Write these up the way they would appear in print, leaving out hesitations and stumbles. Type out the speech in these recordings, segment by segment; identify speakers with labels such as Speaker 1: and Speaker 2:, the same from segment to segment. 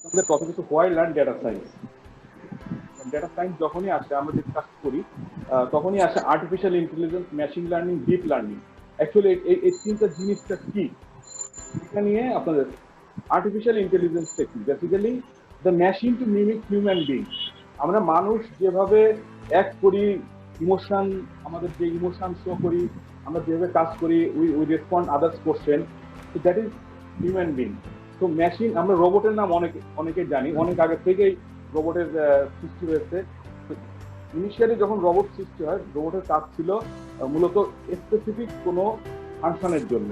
Speaker 1: আমাদের টপিক হচ্ছে why learn data science. Data science যখনই আসে, আমরা যে কাজ করি তখনই আসে artificial intelligence, machine learning, deep learning. Actually এই তিনটা জিনিসটা কি এটা নিয়ে আপনাদের আর্টিফিশিয়াল ইন্টেলিজেন্স কি, basically the machine to mimic human being. আমরা মানুষ যেভাবে অ্যাক্ট করি, ইমোশন, আমাদের যে ইমোশন শো করি, আমরা যেভাবে কাজ করি, we respond others question, that is human being. তো মেশিন, আমরা রোবটের নাম অনেকে জানি, অনেক আগে থেকেই রোবটের সৃষ্টি হয়েছে। ইনিশিয়ালি যখন রোবট সৃষ্টি হয়, রোবটের কাজ ছিল মূলত স্পেসিফিক কোনো ফাংশনের জন্য,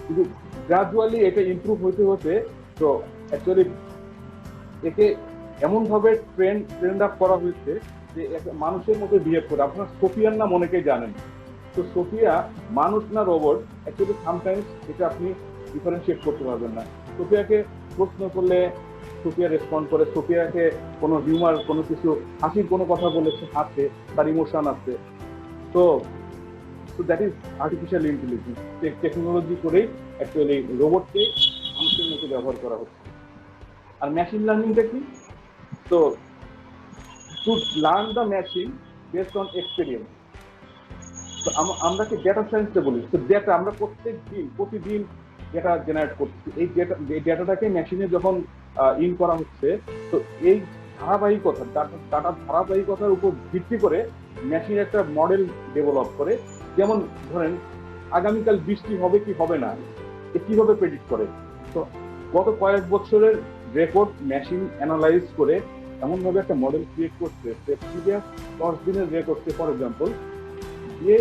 Speaker 1: কিন্তু গ্রাজুয়ালি এটা ইমপ্রুভ হতে হতে তো অ্যাকচুয়ালি একে এমনভাবে ট্রেন্ড আপ করা হয়েছে যে মানুষের মতো বিহেভ করে। আপনার সোফিয়ার নাম অনেকেই জানেন। তো সোফিয়া মানুষ না রোবট, অ্যাকচুয়ালি সামটাইমস এটা আপনি ডিফারেন্সিয়েট করতে পারবেন না। সোফিয়াকে প্রশ্ন করলে সোফিয়া রেসপন্ড করে, সোফিয়াকে কোনো হিউমার, কোনো কিছু হাসির কোনো কথা বলে সে হাসে, তার ইমোশন আছে। তো that is artificial intelligence. Technology করেই অ্যাকচুয়ালি রোবটকে মানুষের মতো ব্যবহার করা হচ্ছে। আর মেশিন লার্নিংটা কি? তো to learn the machine based on experience. তো আমরা কি ডেটা সায়েন্সটা বলি, তো ডেটা আমরা প্রতিদিন ডেটা জেনারেট করছি। এই ডেটাটাকে মেশিনে যখন ইন করা হচ্ছে, তো এই ডাটা ধারাবাহিকতার উপর ভিত্তি করে মেশিন একটা মডেল ডেভেলপ করে। যেমন ধরেন আগামীকাল বৃষ্টি হবে কি হবে না, এ কিভাবে প্রেডিক্ট করে। তো গত কয়েক বছরের রেকর্ড মেশিন অ্যানালাইজ করে এমনভাবে একটা মডেল ক্রিয়েট করছে, প্রিভিয়াস 10 দিনের রেকর্ডকে ফর এক্সাম্পল দিয়ে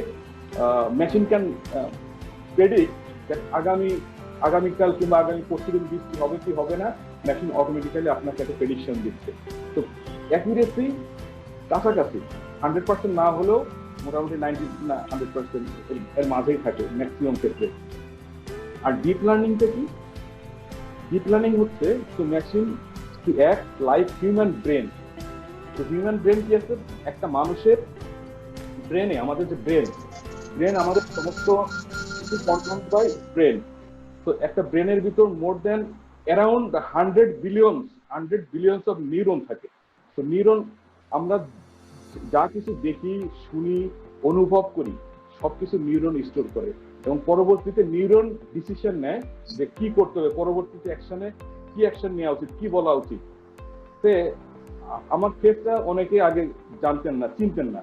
Speaker 1: মেশিন ক্যান প্রেডিক্ট দ্যাট আগামীকাল কিংবা আগামী পরশুদিন বৃষ্টি হবে কি হবে না, মেশিন অটোমেটিক্যালি আপনাকে একটা প্রেডিকশন দিচ্ছে। তো অ্যাকুরেসি কাছাকাছি, 100% না হলেও মোটামুটি 90-100% এর মাঝেই থাকে ম্যাক্সিমাম ক্ষেত্রে। আর ডিপ লার্নিংটা কি? ডিপ লার্নিং হচ্ছে তো machine to act like human brain. তো হিউম্যান ব্রেন কি আছে? একটা মানুষের ব্রেনে, আমাদের যে ব্রেন আমাদের সমস্ত কিছু কন্ট্রোল বাই ব্রেন। তো একটা ব্রেনের ভিতর মোর দেন অ্যারাউন্ড 100 বিলিয়ন্স অফ নিউরন থাকে। তো নিউরন, আমরা যা কিছু দেখি, শুনি, অনুভব করি, সবকিছু নিউরন স্টোর করে, এবং পরবর্তীতে নিউরন ডিসিশন নেয় যে কি করতে হবে, পরবর্তীতে অ্যাকশনে কি অ্যাকশন নেওয়া উচিত, কি বলা উচিত। তে আমার ফেসটা অনেকে আগে জানতেন না, চিনতেন না।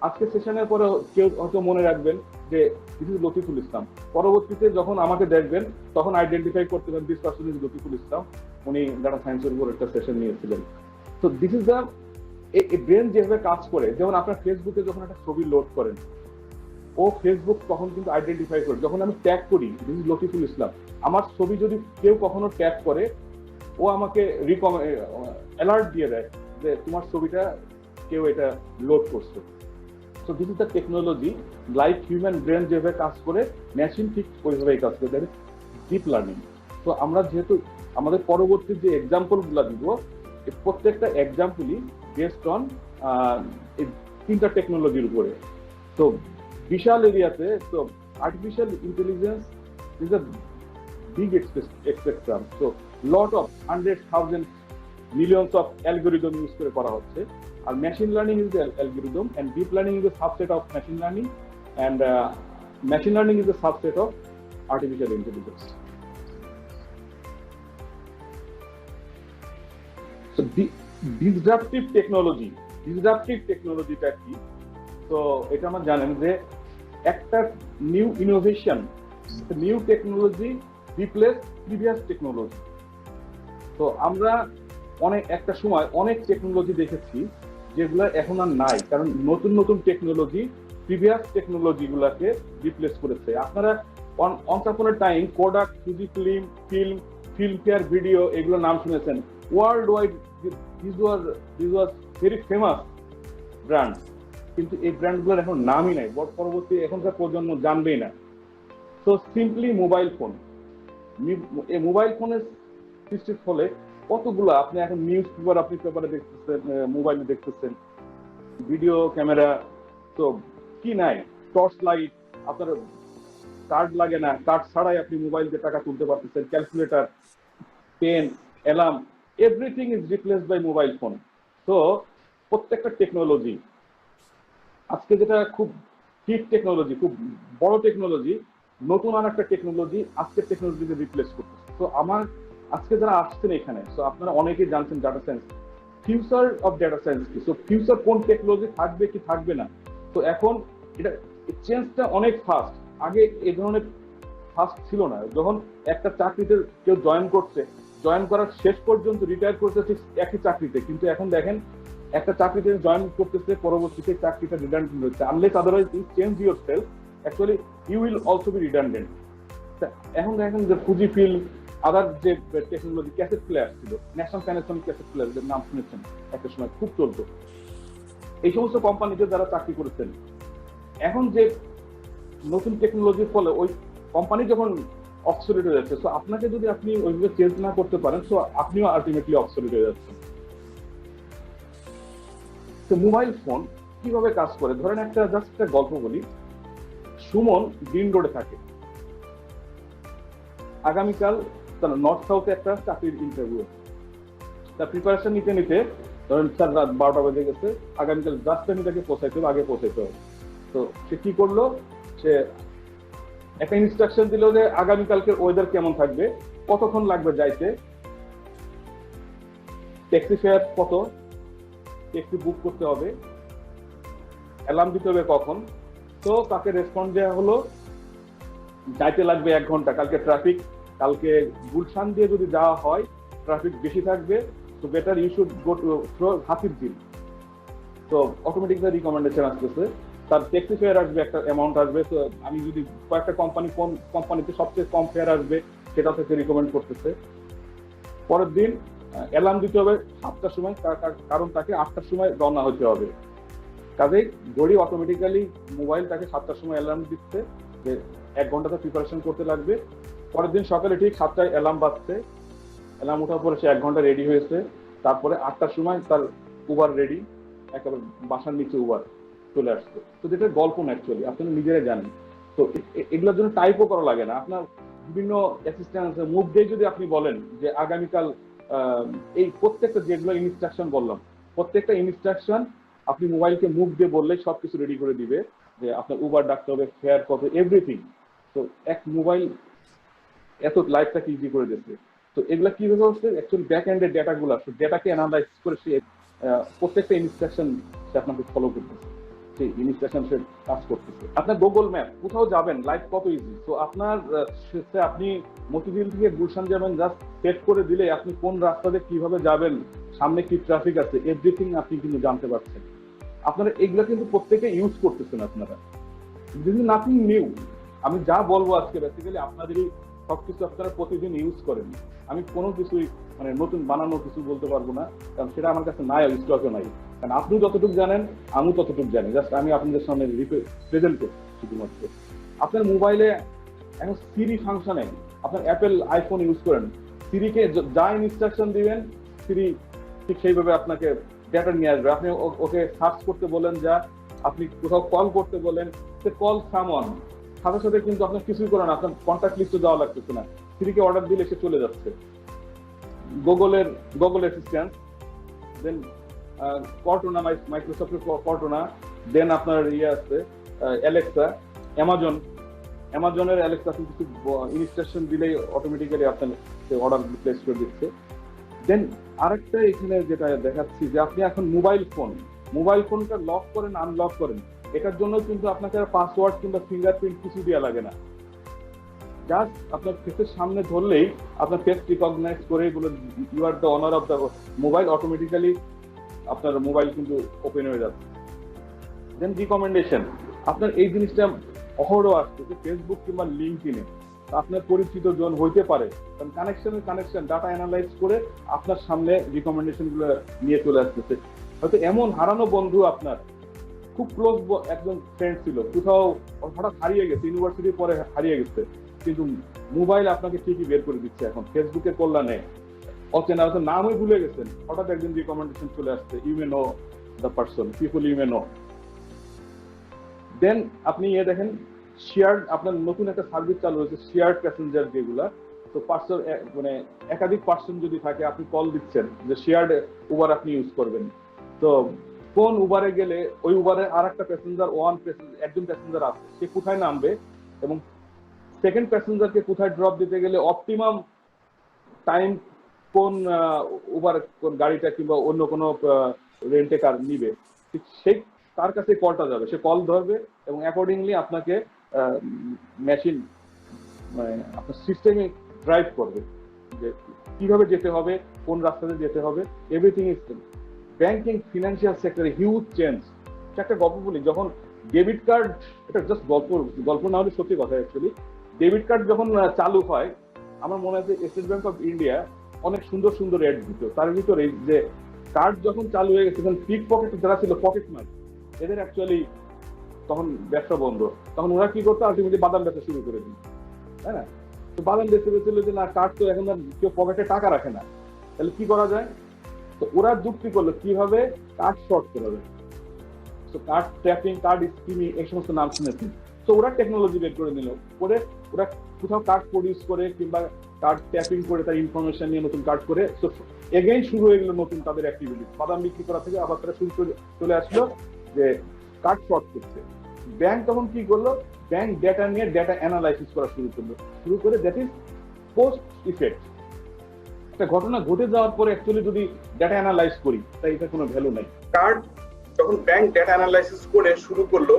Speaker 1: আজকে সেশনের পরে কেউ হয়তো মনে রাখবেন যে দিস ইজ লতিফুল ইসলাম। পরবর্তীতে যখন আমাকে দেখবেন তখন আইডেন্টিফাই করতে পারেন দিস পারসন ইজ লতিফুল ইসলাম, উনি ডাটা সায়েন্সের উপর একটা সেশন নিয়েছিলেন। তো দিস ইজ দ্য ব্রেন যেভাবে কাজ করে। যেমন আপনার ফেসবুকে যখন একটা ছবি লোড করেন, ও ফেসবুক তখন কিন্তু আইডেন্টিফাই করে, যখন আমি ট্যাগ করি দিস ইজ লতিফুল ইসলাম, আমার ছবি যদি কেউ কখনো ট্যাগ করে, ও আমাকে অ্যালার্ট দিয়ে দেয় যে তোমার ছবিটা কেউ এটা লোড করছে। So this is the technology, like human brain যেভাবে কাজ করে, মেশিন ঠিক ওইভাবেই কাজ করে, দ্যাট ইজ ডিপ লার্নিং। তো আমরা যেহেতু আমাদের পরবর্তী যে এক্সাম্পল গুলা দিব, প্রত্যেকটা এক্সাম্পলই বেসড অন এই তিনটা টেকনোলজির উপরে। তো বিশাল এরিয়াতে, তো artificial intelligence is a big spectrum. So lot of hundreds, thousands, millions of algorithm use করে করা হচ্ছে। আর machine learning is the algorithm, and deep learning is a subset of machine learning, and machine learning is a subset of artificial intelligence. So disruptive technology টা কি? তো এটা আমরা জানেন যে একটা new innovation, new technology replace previous technology. তো আমরা একটা সময় অনেক টেকনোলজি দেখেছি যেগুলো এখন আর নাই, কারণ নতুন নতুন টেকনোলজি প্রিভিয়াস টেকনোলজি গুলাকে রিপ্লেস করেছে। আপনারা once upon a time Kodak, Fujifilm, Filmfare video, এগুলো নাম শুনেছেন। World wide this was very famous brand, কিন্তু এই ব্র্যান্ডগুলোর এখন নামই নাই, পরবর্তী এখনকার প্রজন্ম জানবেই না। তো সিম্পলি মোবাইল ফোন, এই মোবাইল ফোনের সৃষ্টির ফলে কতগুলো, আপনি এখন নিউজ পেপার, আপনি পেপারে দেখতেছেন, মোবাইলে দেখতেছেন, ভিডিও ক্যামেরা, তো কি নাই, টর্চ লাইট, আপনার কার্ড লাগে না, কার্ড ছাড়াই আপনি মোবাইল দিয়ে টাকা তুলতে পারতেছেন, calculator, pen, alarm, everything is replaced by mobile phone. তো প্রত্যেকটা টেকনোলজি আজকে যেটা খুব হিট টেকনোলজি, খুব বড় টেকনোলজি, নতুন আর একটা টেকনোলজি আজকের টেকনোলজিকে রিপ্লেস করতেছে। তো আমার আজকে যারা আসছেন এখানে, তো আপনারা অনেকেই জানছেন data science, future of data science কি, তো ফিউচার কোন টেকনোলজি থাকবে কি থাকবে না। তো এখন এটা চেঞ্জটা অনেক ফাস্ট। আগে এ ধরনের ফাস্ট ছিল না। যখন একটা চাকরিতে কেউ জয়েন করছে, জয়েন করার শেষ পর্যন্ত রিটায়ার করতে ঠিক একই চাকরিতে, কিন্তু এখন দেখেন একটা চাকরিতে জয়েন করতেছে, পরবর্তীতে চাকরিটা রিডান্ডেন্ট হচ্ছে। Unless otherwise you change yourself, actually you will also be redundant. এখন দেখেন যে ফুজি ফিল্ম, আদার যে টেকনোলজি, ক্যাসেট প্লেয়ার ছিল, ন্যাশনাল প্যানাসোনিক ক্যাসেট প্লেয়ার, যে নাম শুনেছেন একটা সময় খুব চলতো, এই সমস্ত কোম্পানিতে যারা চাকরি করেছেন, এখন যে নতুন টেকনোলজির ফলে ওই কোম্পানি যখন অবসলিউট হয়ে যাচ্ছে, তো আপনাকে যদি আপনি ওইভাবে চেঞ্জ না করতে পারেন, তো আপনিও আলটিমেটলি অবসলিউট হয়ে যাচ্ছেন। তো মোবাইল ফোন কিভাবে কাজ করে, ধরেন একটা জাস্ট একটা গল্প বলি। সুমন গ্রিন রোডে থাকে, আগামীকাল তার নর্থ সাউথে একটা চাকরির ইন্টারভিউ, তার প্রিপারেশন নিতে নিতে ধরেন স্যার রাত 12টা বেজে গেছে, আগামীকাল জাস্ট আমি তাকে পৌঁছাইতে হবে, আগে পৌঁছাইতে হবে। তো সে কি করলো, সে একটা ইনস্ট্রাকশন দিল যে আগামীকালকে ওয়েদার কেমন থাকবে, কতক্ষণ লাগবে যাইতে, ট্যাক্সি ফেয়ার কত, ট্যাক্সি বুক করতে হবে, অ্যালার্ম দিতে হবে কখন। তো তাকে রেসপন্স দেওয়া হলো যাইতে লাগবে 1 ঘন্টা, কালকে ট্রাফিক, কালকে গুলশান দিয়ে যদি যাওয়া হয় ট্রাফিক বেশি থাকবে, তো better you should go to Hatir Jheel. তো অটোমেটিকলি রিকমেন্ডেশন আসতেছে, তার ট্যাক্সি ফেয়ার আসবে, একটা অ্যামাউন্ট আসবে। তো আমি যদি কয়েকটা কোম্পানি, কোন কোম্পানিতে সবচেয়ে কম ফেয়ার আসবে সেটা থেকে রিকমেন্ড করতেছে। পরের দিন অ্যালার্ম দিতে হবে 7টার সময়, কারণ তাকে 8টার সময় রওনা হতে হবে। কাজেই ঘড়ি অটোমেটিক্যালি মোবাইল তাকে 7টার সময় অ্যালার্ম দিচ্ছে যে 1 ঘন্টাতে প্রিপারেশন করতে লাগবে। পরের দিন সকালে ঠিক 7টায় অ্যালার্ম বাজছে, অ্যালার্ম ওঠার পরে সে 1 ঘন্টা রেডি হয়েছে। তারপরে 8টার সময় তার উবার রেডি, একেবারে বাসার নিচে উবার চলে আসছে। তো যেটা গল্প না, অ্যাকচুয়ালি আপনারা নিজেরাই জানেন। তো এগুলোর জন্য টাইপও করা লাগে না, আপনার বিভিন্ন অ্যাসিস্ট্যান্ট মুভ দিয়ে যদি আপনি বলেন যে আগামীকাল এই প্রত্যেকটা যেগুলো ইনস্ট্রাকশন বললাম, প্রত্যেকটা ইনস্ট্রাকশন আপনি মোবাইলকে মুভ দিয়ে বললেই সবকিছু রেডি করে দিবে, যে আপনার উবার ডাকতে হবে, ফেয়ার কত, এভরিথিং। তো এক মোবাইল এত লাইফটাকে ইজি করে দিচ্ছে। তো এগুলা কিভাবে হচ্ছে, অ্যাকচুয়ালি ব্যাক এন্ডের ডেটাগুলো আসছে, ডেটাকে অ্যানালাইজ করে সে প্রত্যেকটা ইনস্ট্রাকশন সে আপনাকে ফলো করতেছে, সেই ইনস্ট্রাকশন সে কাজ করতেছে। আপনার গুগল ম্যাপ, কোথাও যাবেন, লাইফ কত ইজি। তো আপনার আপনি মতিঝিল থেকে গুলশান যাবেন, জাস্ট সেট করে দিলে আপনি কোন রাস্তাতে কিভাবে যাবেন, সামনে কি ট্রাফিক আছে, এভরিথিং আপনি কিন্তু জানতে পারছেন। আপনারা এগুলা কিন্তু প্রত্যেকে ইউজ করতেছেন আপনারা, দিস ইজ নাথিং নিউ। আমি যা বলবো আজকে বেসিক্যালি আপনাদেরই সবকিছু আপনারা প্রতিদিন ইউজ করেন। আমি কোনো কিছুই মানে নতুন বানানো কিছু বলতে পারবো না, কারণ সেটা আমার কাছে নাই, স্টকে নাই। কারণ আপনি যতটুকু জানেন আমি ততটুকু জানি, জাস্ট আমি আপনাদের সামনে প্রেজেন্ট করছি শুধুমাত্র। আপনার মোবাইলে এখন সিরি ফাংশনে, আপনার অ্যাপেল আইফোন ইউজ করেন, সিরিকে যা ইনস্ট্রাকশন দিবেন সিরি ঠিক সেইভাবে আপনাকে ডেটা নিয়ে আসবে। আপনি ওকে সার্চ করতে বলেন, যা আপনি কোথাও কল করতে বলেন, সে কল সামওয়ান, সাথে সাথে কিন্তু আপনার কিছুই করেন, আপনার কন্ট্যাক্ট লিস্টে যাওয়া লাগতেছে না, সিরিকে অর্ডার দিলে সে চলে যাচ্ছে। গুগল অ্যাসিস্ট্যান্ট, দেন কর্টোনা, মাইক্রোসফটের কর্টোনা, দেন আপনার ইয়ে আছে অ্যালেক্সা, অ্যামাজনের অ্যালেক্সা, আপনি কিছু ইনস্ট্রাকশন দিলেই অটোমেটিক্যালি আপনার অর্ডার প্লেস করে দিচ্ছে। দেন আরেকটা এখানে যেটা দেখাচ্ছি, যে আপনি এখন মোবাইল ফোনটা লক করেন, আনলক করেন, এটার জন্য কিন্তু আপনাকে পাসওয়ার্ড কিংবা ফিঙ্গারপ্রিন্ট কিছু দেওয়া লাগে না। জাস্ট আপনার ফেসের সামনে ধরলেই আপনার ফেস রিকগনাইজ করে বলে you are the owner of the mobile, automatically আপনার মোবাইল কিন্তু ওপেন হয়ে যাচ্ছে। দেন রিকমেন্ডেশন, আপনার এই জিনিসটা অহরহ আসছে যে ফেসবুক কিংবা লিঙ্কডইনে আপনার পরিচিত জন হইতে পারে, কারণ কানেকশন ডাটা অ্যানালাইজ করে আপনার সামনে রিকমেন্ডেশন গুলো নিয়ে চলে আসতেছে। হয়তো এমন হারানো বন্ধু, আপনার খুব ক্লোজ একজন ফ্রেন্ড ছিল, কোথাও হঠাৎ হারিয়ে গেছে, ইউনিভার্সিটির পরে হারিয়ে গেছে, কিন্তু মোবাইল আপনাকে ঠিকই বের করে দিচ্ছে এখন ফেসবুকের কল্যাণে। অচেনা হয়তো নামই ভুলে গেছেন, হঠাৎ একদিন রিকমেন্ডেশন চলে আসছে, you may know the person, people you may know. Then আপনি দেখেন শেয়ার, আপনার নতুন একটা সার্ভিস চালু হয়েছে শেয়ার প্যাসেঞ্জার যেগুলা, তো পার্সন মানে একাধিক পার্সন যদি থাকে, আপনি কল দিচ্ছেন যে শেয়ার্ড উবার আপনি ইউজ করবেন, তো কোন উবারে গেলে ওই উবারে আর একটা প্যাসেঞ্জার একজন প্যাসেঞ্জার আছে, সে কোথায় নামবে এবং সেকেন্ড প্যাসেঞ্জারকে কোথায় ড্রপ দিতে গেলে অপটিমাম টাইম কোন উবার কোন গাড়িটা কিংবা অন্য কোনো রেন্টে কার নিবে, ঠিক সেই তার কাছে কলটা যাবে, সে কল ধরবে এবং অ্যাকর্ডিংলি আপনাকে মেশিন মানে আপনার সিস্টেমে ড্রাইভ করবে যে কিভাবে যেতে হবে, কোন রাস্তাতে যেতে হবে, এভরিথিং ইজ ব্যাংকিং ফিনান্সিয়াল সেক্টরে হিউজ চেঞ্জ। একটা গল্প বলি, যখন ডেবিট কার্ড, এটা জাস্ট গল্প না হলে সত্যি কথা, অ্যাকচুয়ালি ডেবিট কার্ড যখন চালু হয়, আমার মনে আছে স্টেট ব্যাংক অফ ইন্ডিয়া অনেক সুন্দর সুন্দর অ্যাড দিত, তার ভিতরে যে কার্ড যখন চালু হয়ে গেছে, তখন পিক পকেট যারা ছিল, পকেট মার, এদের অ্যাকচুয়ালি তখন ব্যবসা বন্ধ, তখন ওরা কি করতো, আলটিমেটলি বাদাম ব্যবসা শুরু করে দিল, তাই না? তো বাদাম বেচতে বেচতে যে না, কার্ড তো এখন কেউ পকেটে টাকা রাখে না, তাহলে কি করা যায়? তো ওরা যুক্তি করলো কিভাবে কার্ড শর্ট করা যায়। তো কার্ড ট্যাপিং, কার্ড স্কিমিং, এই সমস্ত নাম শুনেছি। তো ওরা টেকনোলজি বের করে নিল, করে ওরা কোথাও কার্ড প্রডিউস করে কিংবা কার্ড ট্যাপিং করে তার ইনফরমেশন নিয়ে নতুন কার্ড করে, তো এগেইন শুরু হয়ে গেল নতুন তাদের অ্যাক্টিভিটি। বাদাম বিক্রি করা থেকে আবার তারা শুরু চলে আসলো যে কার্ড শর্ট করছে। ব্যাংক তখন কি করলো, ব্যাংক ডেটা নিয়ে ডেটা অ্যানালাইসিস করা শুরু করে দ্যাট ইজ পোস্ট ইফেক্ট। একটা ঘটনা ঘটে যাওয়ার পরে অ্যাকচুয়ালি যদি ডেটা অ্যানালাইজ করি, তাই এটা কোনো ভ্যালু নাই।
Speaker 2: কার্ড যখন ব্যাংক ডেটা অ্যানালাইসিস করে শুরু করলো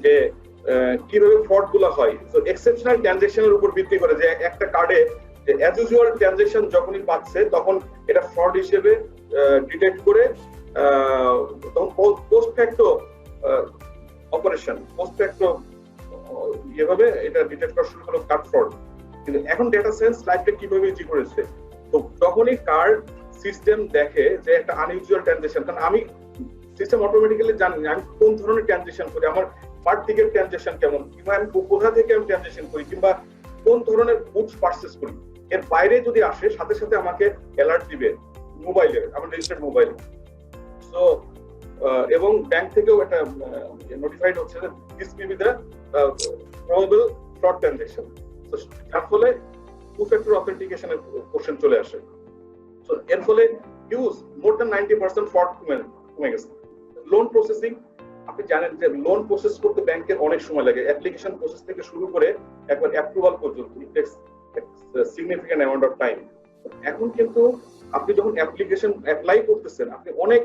Speaker 2: যে কিভাবে ফ্রড গুলো হয়, তো এক্সেপশনাল ট্রানজাকশনের উপর ভিত্তি করে যে একটা কার্ডে অ্যাজ ইউজুয়াল ট্রানজাকশন যখনই পাচ্ছে তখন এটা ফ্রড হিসেবে ডিটেক্ট করে তখন post facto operation, post facto এভাবে এটা ডিটেক্ট করা শুরু হলো কার্ড ফ্রড। কিন্তু এখন ডেটা সায়েন্স লাইফটা কিভাবে ইজি করেছে, তো যখনই কার্ড সিস্টেম দেখে যে একটা আনইউজুয়াল ট্রানজাকশন, কারণ আমি সিস্টেম অটোমেটিক্যালি জানি আমি কোন ধরনের ট্রানজাকশন করি, আমার পার টিকেট ট্রানজাকশন কেমন, কিংবা আমি কোথা থেকে আমি ট্রানজাকশন করি, কিংবা কোন ধরনের গুডস পারচেজ করি, এর বাইরে যদি আসে সাথে সাথে আমাকে অ্যালার্ট দিবে মোবাইলে, আমার রেজিস্টার্ড মোবাইল। সো এবং ব্যাংক থেকেও একটা নোটিফাইড হচ্ছে যে this may be the probable fraud transaction. তো যার ফলে টু ফ্যাক্টর অথেন্টিকেশনের কোশ্চেন চলে আসে। সো এর ফলে হিউজ মোর দ্যান 90% ফ্রড কমে গেছে। লোন প্রসেসিং, আপনি জানেন যে লোন প্রসেস করতে ব্যাংকের অনেক সময় লাগে, অ্যাপ্লিকেশন প্রসেস থেকে শুরু করে একবার অ্যাপ্রুভাল পর্যন্ত ইট tax significant amount of time. এখন কিন্তু আপনি যখন অ্যাপ্লিকেশন অ্যাপ্লাই করতেছেন, আপনি অনেক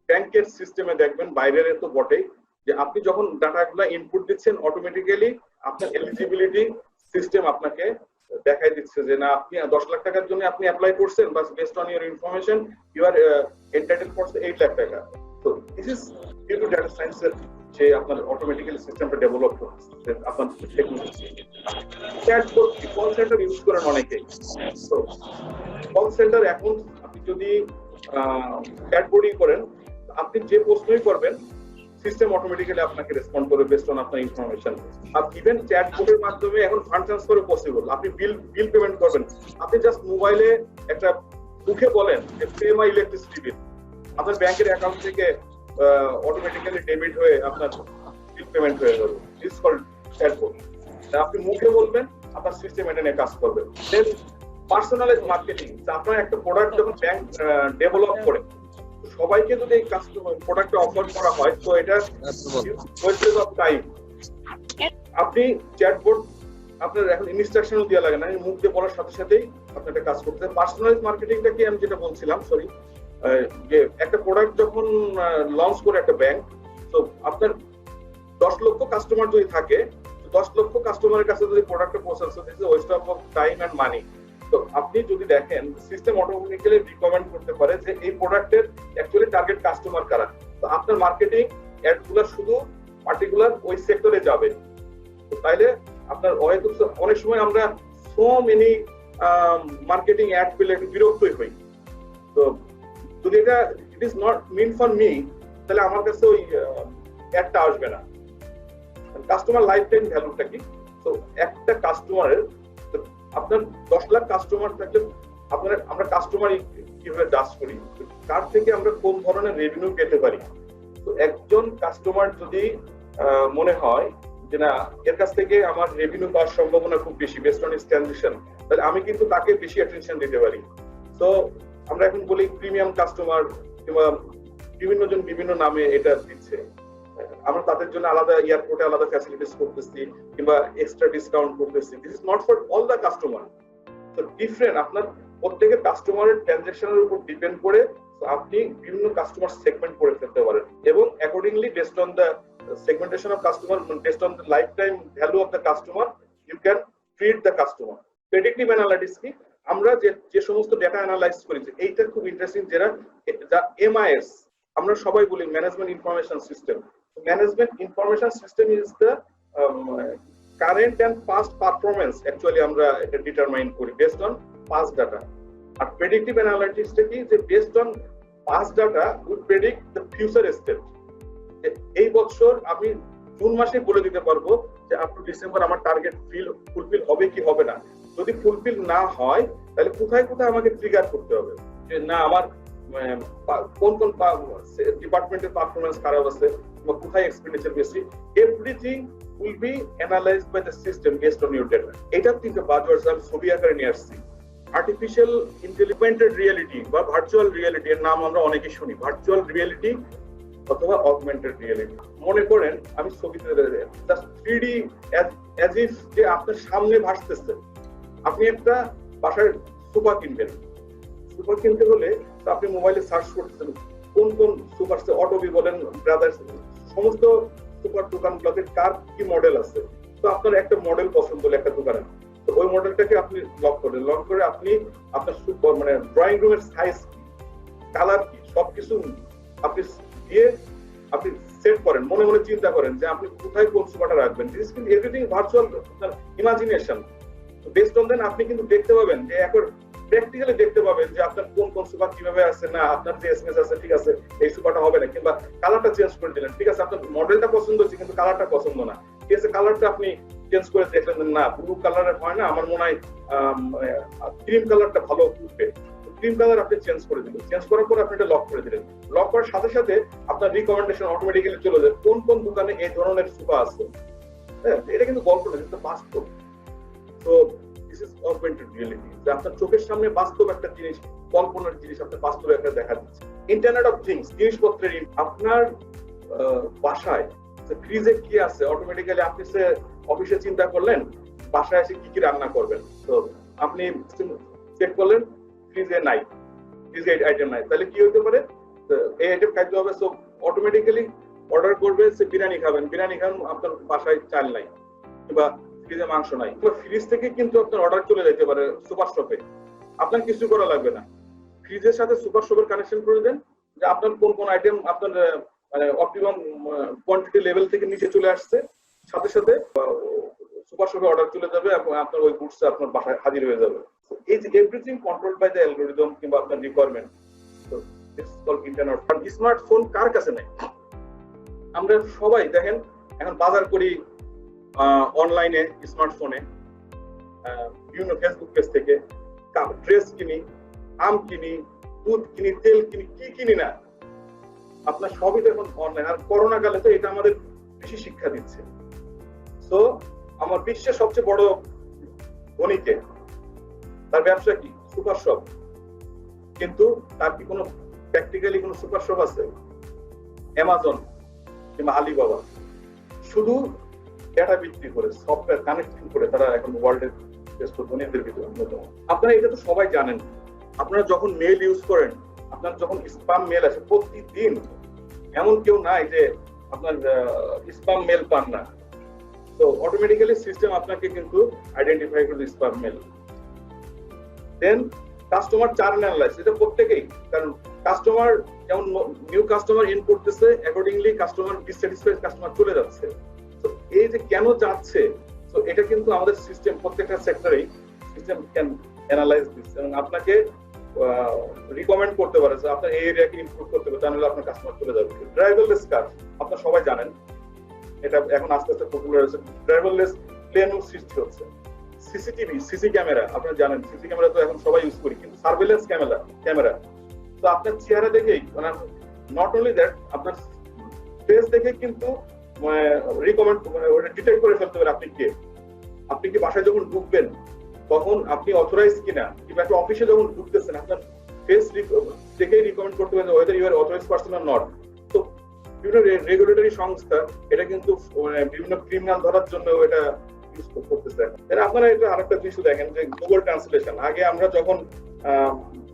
Speaker 2: ব্যাংকের সিস্টেমে দেখবেন, বাইরের তো বটেই, যে আপনি যখন ডাটাগুলো ইনপুট দিচ্ছেন অটোমেটিক্যালি আপনার এলিজিবিলিটি সিস্টেম আপনাকে দেখাই দিচ্ছে যে না, আপনি 10 লাখ টাকার জন্য আপনি অ্যাপ্লাই করছেন, বাস based on your information you are entitled for 8 lakh taka. তো this is due to data সায়েন্সের যে আপনার অটোমেটিক্যালি সিস্টেমটা ডেভেলপ হচ্ছে, আপনার technology. Chatbot, call centre use করেন অনেকেই। তো কল সেন্টার এখন আপনি যদি চ্যাটবটই করেন, আপনি যে প্রশ্নই করবেন সিস্টেম অটোমেটিক্যালি আপনাকে রেসপন্ড করবে বেসড অন আপনার ইনফরমেশন। আর ইভেন চ্যাটবটের মাধ্যমে এখন ফান্ড ট্রান্সফারও পসিবল। আপনি বিল পেমেন্ট করবেন, আপনি জাস্ট মোবাইলে একটা মুখে বলেন যে পে মাই ইলেকট্রিসিটি বিল, আপনার ব্যাংকের অ্যাকাউন্ট থেকে অটোমেটিক্যালি ডেবিট হয়ে আপনার বিল পেমেন্ট হয়ে যাবে। This called chatbot. আপনি মুখে বলবেন, আপনার সিস্টেম এটা নিয়ে কাজ করবে। দেন পার্সোনালাইজ মার্কেটিং, আপনার একটা প্রোডাক্ট যখন ব্যাংক ডেভেলপ করে সবাইকে যদি এই কাস্টমার প্রোডাক্টটা অফার করা হয়, তো এটা ওয়েস্টেজ অফ টাইম। আপনি চ্যাটবট আপনার এখন ইনস্ট্রাকশনও দেওয়া লাগে না, মুখ দিয়ে বলার সাথে সাথেই আপনার একটা কাজ করতে। পার্সোনালাইজ মার্কেটিংটা কি আমি যেটা বলছিলাম, সরি, যে একটা প্রোডাক্ট যখন লঞ্চ করে একটা ব্যাংক, তো আপনার 10 লক্ষ কাস্টমার যদি থাকে, 10 লক্ষ কাস্টমারের কাছে যদি প্রোডাক্টটা পৌঁছাচ্ছে, this is waste of time and money. তো আপনি যদি দেখেন সিস্টেম অটোমেটিক্যালি রিকমেন্ড করতে পারে যে এই প্রোডাক্টের অ্যাকচুয়ালি টার্গেট কাস্টমার কারা, তো আপনার মার্কেটিং অ্যাডগুলো শুধু পার্টিকুলার ওই সেক্টরে যাবে। তো তাইলে আপনার অনেক সময় আমরা সো মেনি মার্কেটিং অ্যাড পেলে একটু বিরক্তই হই। তো যদি এটা it is not mean for me, তাহলে আমার কাছে ওই অ্যাডটা আসবে না। কাস্টমার লাইফ টাইম ভ্যালুটা কি? তো একটা কাস্টমারের, আপনার 10 লাখ কাস্টমার থাকলে আমরা কাস্টমার কিভাবে জাজ করি, তার থেকে আমরা কোন ধরনের রেভিনিউ পেতে পারি। তো একজন কাস্টমার যদি মনে হয় যে না, এর কাছ থেকে আমার রেভিনিউ পাওয়ার সম্ভাবনা খুব বেশি বেসড অন হিজ ট্রানজাকশন, তাহলে আমি কিন্তু তাকে বেশি অ্যাটেনশন দিতে পারি। তো আমরা এখন বলি প্রিমিয়াম কাস্টমার কিংবা বিভিন্ন জন বিভিন্ন নামে এটা দিচ্ছে। আমরা তাদের জন্য আলাদা এয়ারপোর্টে আলাদা ফ্যাসিলিটিস করতেছি কিংবা এক্সট্রা ডিসকাউন্ট করতেছি। This is not for all the customer. তো ডিফারেন্ট আপনার প্রত্যেকের কাস্টমারের ট্রানজাকশনের উপর ডিপেন্ড করে আপনি বিভিন্ন কাস্টমার সেগমেন্ট করে ফেলতে পারেন এবং accordingly based on the segmentation of customer, based on the lifetime value of the customer, you can treat the customer. Predictive analytics কি আমরা যে সমস্ত ডেটা অ্যানালাইজ করেছি এইটা খুব ইন্টারেস্টিং, যেটা MIS আমরা সবাই বলি management information system. Management information system is the current and past performance actually আমরা এটা ডিটারমাইন করি বেসড অন পাস্ট ডাটা। আর প্রেডিক্টিভ অ্যানালাইটিক্সটা কি যে based on past data will predict the future state. এই বছর আমি জুন মাসে বলে দিতে পারবো যে আপ টু ডিসেম্বর আমার টার্গেট ফুলফিল হবে কি হবে না। যদি ফুলফিল না হয় তাহলে কোথায় কোথায় আমাকে ট্রিগার করতে হবে যে না আমার কোন কোন ডিপার্টমেন্টের পারফরমেন্স খারাপ আছে বা কোথায় এক্সপেন্ডিচার বেশি। Everything will be analysed by the system based on your data. এটা কিন্তু বাজওয়ার্ডস আমি ছবি আকারে নিয়ে আসছি। আর্টিফিশিয়াল ইন্টেলিজেন্টেড রিয়েলিটি বা ভার্চুয়াল রিয়েলিটি এর নাম আমরা অনেকেই শুনি। ভার্চুয়াল রিয়েলিটি অথবা অগমেন্টেড রিয়েলিটি। মনে করেন আমি ছবিতে জাস্ট 3D অ্যাজ ইফ যে আপনার সামনে ভাসতেছে। আপনি একটা বাসায় সোফা কিনবেন, সোফা কিনতে হলে তো আপনি মোবাইলে সার্চ করতেছেন কোন কোন সোফা আছে, অটোবি বলেন, ব্রাদার্স, সমস্ত সোফার দোকানগুলোতে কার কি মডেল আছে। তো আপনার একটা মডেল পছন্দ হলো একটা দোকানে, তো ওই মডেলটাকে আপনি লক করলেন, লক করে আপনি আপনার মানে ড্রয়িং রুমের সাইজ কি, কালার কি, সবকিছু আপনি দিয়ে আপনি সেট করেন, মনে মনে চিন্তা করেন যে আপনি কোথায় কোন সোফাটা রাখবেন। দিস কিন্তু everything virtual imagination. Based on then আপনি কিন্তু দেখতে পাবেন যে এখন প্র্যাকটিক্যালি দেখতে পাবেন যে আপনার কোন কোন সোফা কিভাবে আছে, না আপনার যে এসএমএস আছে ঠিক আছে এই সোফাটা হবে না, কিংবা কালারটা চেঞ্জ করে দিলেন, ঠিক আছে আপনার মডেলটা পছন্দ হচ্ছে কিন্তু কালারটা পছন্দ না, ঠিক আছে কালারটা আপনি চেঞ্জ করে দেখলেন না ব্লু কালারের হয় না, আমার মনে হয় ক্রিম কালারটা ভালো উঠবে, ক্রিম কালার আপনি চেঞ্জ করে দিলেন। চেঞ্জ করার পর আপনি এটা লক করে দিলেন। লক করার সাথে সাথে আপনার রিকমেন্ডেশন অটোমেটিক্যালি চলে যায় কোন কোন দোকানে এই ধরনের সোফা আছে। হ্যাঁ, এটা কিন্তু গল্প না, এটা বাস্তব। তো দিস ইজ অগমেন্টেড রিয়েলিটি, যে আপনার চোখের সামনে বাস্তব একটা জিনিস, কল্পনার জিনিস আপনার বাস্তবে একটা দেখা দিচ্ছে। ইন্টারনেট অফ থিংস, জিনিসপত্রের আপনার বাসায় ফ্রিজে কি আছে অটোমেটিক্যালি আপনি অফিসে চিন্তা করলেন বাসায় এসে কি কি রান্না করবেন, তো আপনি চেক করলেন ফ্রিজে নাই, ফ্রিজে আইটেম নাই, তাহলে কি হতে পারে এই আইটেম খাইতে হবে। সো অটোমেটিক্যালি অর্ডার করবে সে বিরিয়ানি খাবেন, বিরিয়ানি খান আপনার বাসায় চাল নাই কিংবা ফ্রিজে মাংস নাই, ফ্রিজ থেকে কিন্তু আপনার অর্ডার চলে যেতে পারে সুপার শপে, আপনার কিছু করা লাগবে না। ফ্রিজের সাথে সুপার শপের কানেকশন করে দেন যে আপনার কোন কোন আইটেম আপনার মানে অপটিমাম কোয়ান্টিটি লেভেল থেকে নিচে চলে আসছে, সাথে সাথে সুপার শপে অর্ডার চলে যাবে এবং আপনার ওই গুডস আপনার বাসায় হাজির হয়ে যাবে। এই যে everything controlled by the algorithm কিংবা আপনার রিকোয়ারমেন্ট। তো this is called internet. Smartphone কার কাছে নেই? আমরা সবাই দেখেন এখন বাজার করি অনলাইনে, স্মার্টফোনে, বিভিন্ন ফেসবুক পেজ থেকে ড্রেস কিনি, আম কিনি, দুধ কিনি, তেল কিনি, কি কিনি না আপনার সবই দেখুন অনলাইন। আর করোনা কালে তো এটা আমাদের বেশি শিক্ষা দিচ্ছে। তো আমার বিশ্বের সবচেয়ে বড় ধনীকে, তার ব্যবসা কি? Super shop. কিন্তু তার কি কোনো প্র্যাকটিক্যালি কোনো সুপার শপ আছে? অ্যামাজন কিংবা আলিবাবা শুধু ডেটা বিক্রি করে, সফটওয়্যার কানেক্টিং করে তারা এখন ওয়ার্ল্ডের শ্রেষ্ঠ ধনীদের ভিতরে অন্যতম। আপনারা এটা তো সবাই জানেন। আপনারা যখন মেল ইউজ করেন, আপনার যখন স্প্যাম মেল আসে প্রতিদিন, এমন কেউ নাই যে আপনার স্প্যাম মেল পান না। তো অটোমেটিক্যালি সিস্টেম আপনাকে কিন্তু আইডেন্টিফাই করে স্প্যাম মেল। দেন কাস্টমার চার্ন অ্যানালাইসিস, এটা প্রত্যেকেই, কারণ কাস্টমার যেমন নিউ কাস্টমার ইন করতেছে, অ্যাকর্ডিংলি কাস্টমার ডিসস্যাটিসফাইড কাস্টমার চলে যাচ্ছে। তো এই যে কেন যাচ্ছে, তো এটা কিন্তু আমাদের সিস্টেম প্রত্যেকটা সেক্টরেই সিস্টেম ক্যান অ্যানালাইজ দিস এবং আপনাকে রিকমেন্ড করতে পারে যে আপনার এই এরিয়াকে ইমপ্রুভ করতে হবে, তাহলে আপনার কাস্টমার চলে যাবে। ড্রাইভারলেস কার আপনারা সবাই জানেন, এটা এখন আস্তে আস্তে পপুলার হচ্ছে। ড্রাইভারলেস প্লেনও সৃষ্টি হচ্ছে। সিসিটিভি, সিসি ক্যামেরা আপনারা জানেন, সিসি ক্যামেরা তো এখন সবাই ইউজ করি, কিন্তু সার্ভেলেন্স ক্যামেরা তো আপনার চেহারা দেখেই, মানে নট অনলি দ্যাট, আপনার ফেস দেখে কিন্তু রিকমেন্ড ডিটেক্ট করে ফেলতে পারে আপনি কে। আপনি কি বাসায় যখন ঢুকবেন তখন আপনি অথরাইজ কিনা, কিংবা একটা অফিসে যখন ঢুকতেছেন আপনার ফেস দেখেই রিকমেন্ড করতে পারেন whether you are authorise person or not. তো বিভিন্ন রেগুলেটরি সংস্থা এটা কিন্তু বিভিন্ন ক্রিমিনাল ধরার জন্য এটা ইউজ করতেছে। আপনারা এটা আরেকটা জিনিস দেখেন যে গুগল ট্রান্সলেশন, আগে আমরা যখন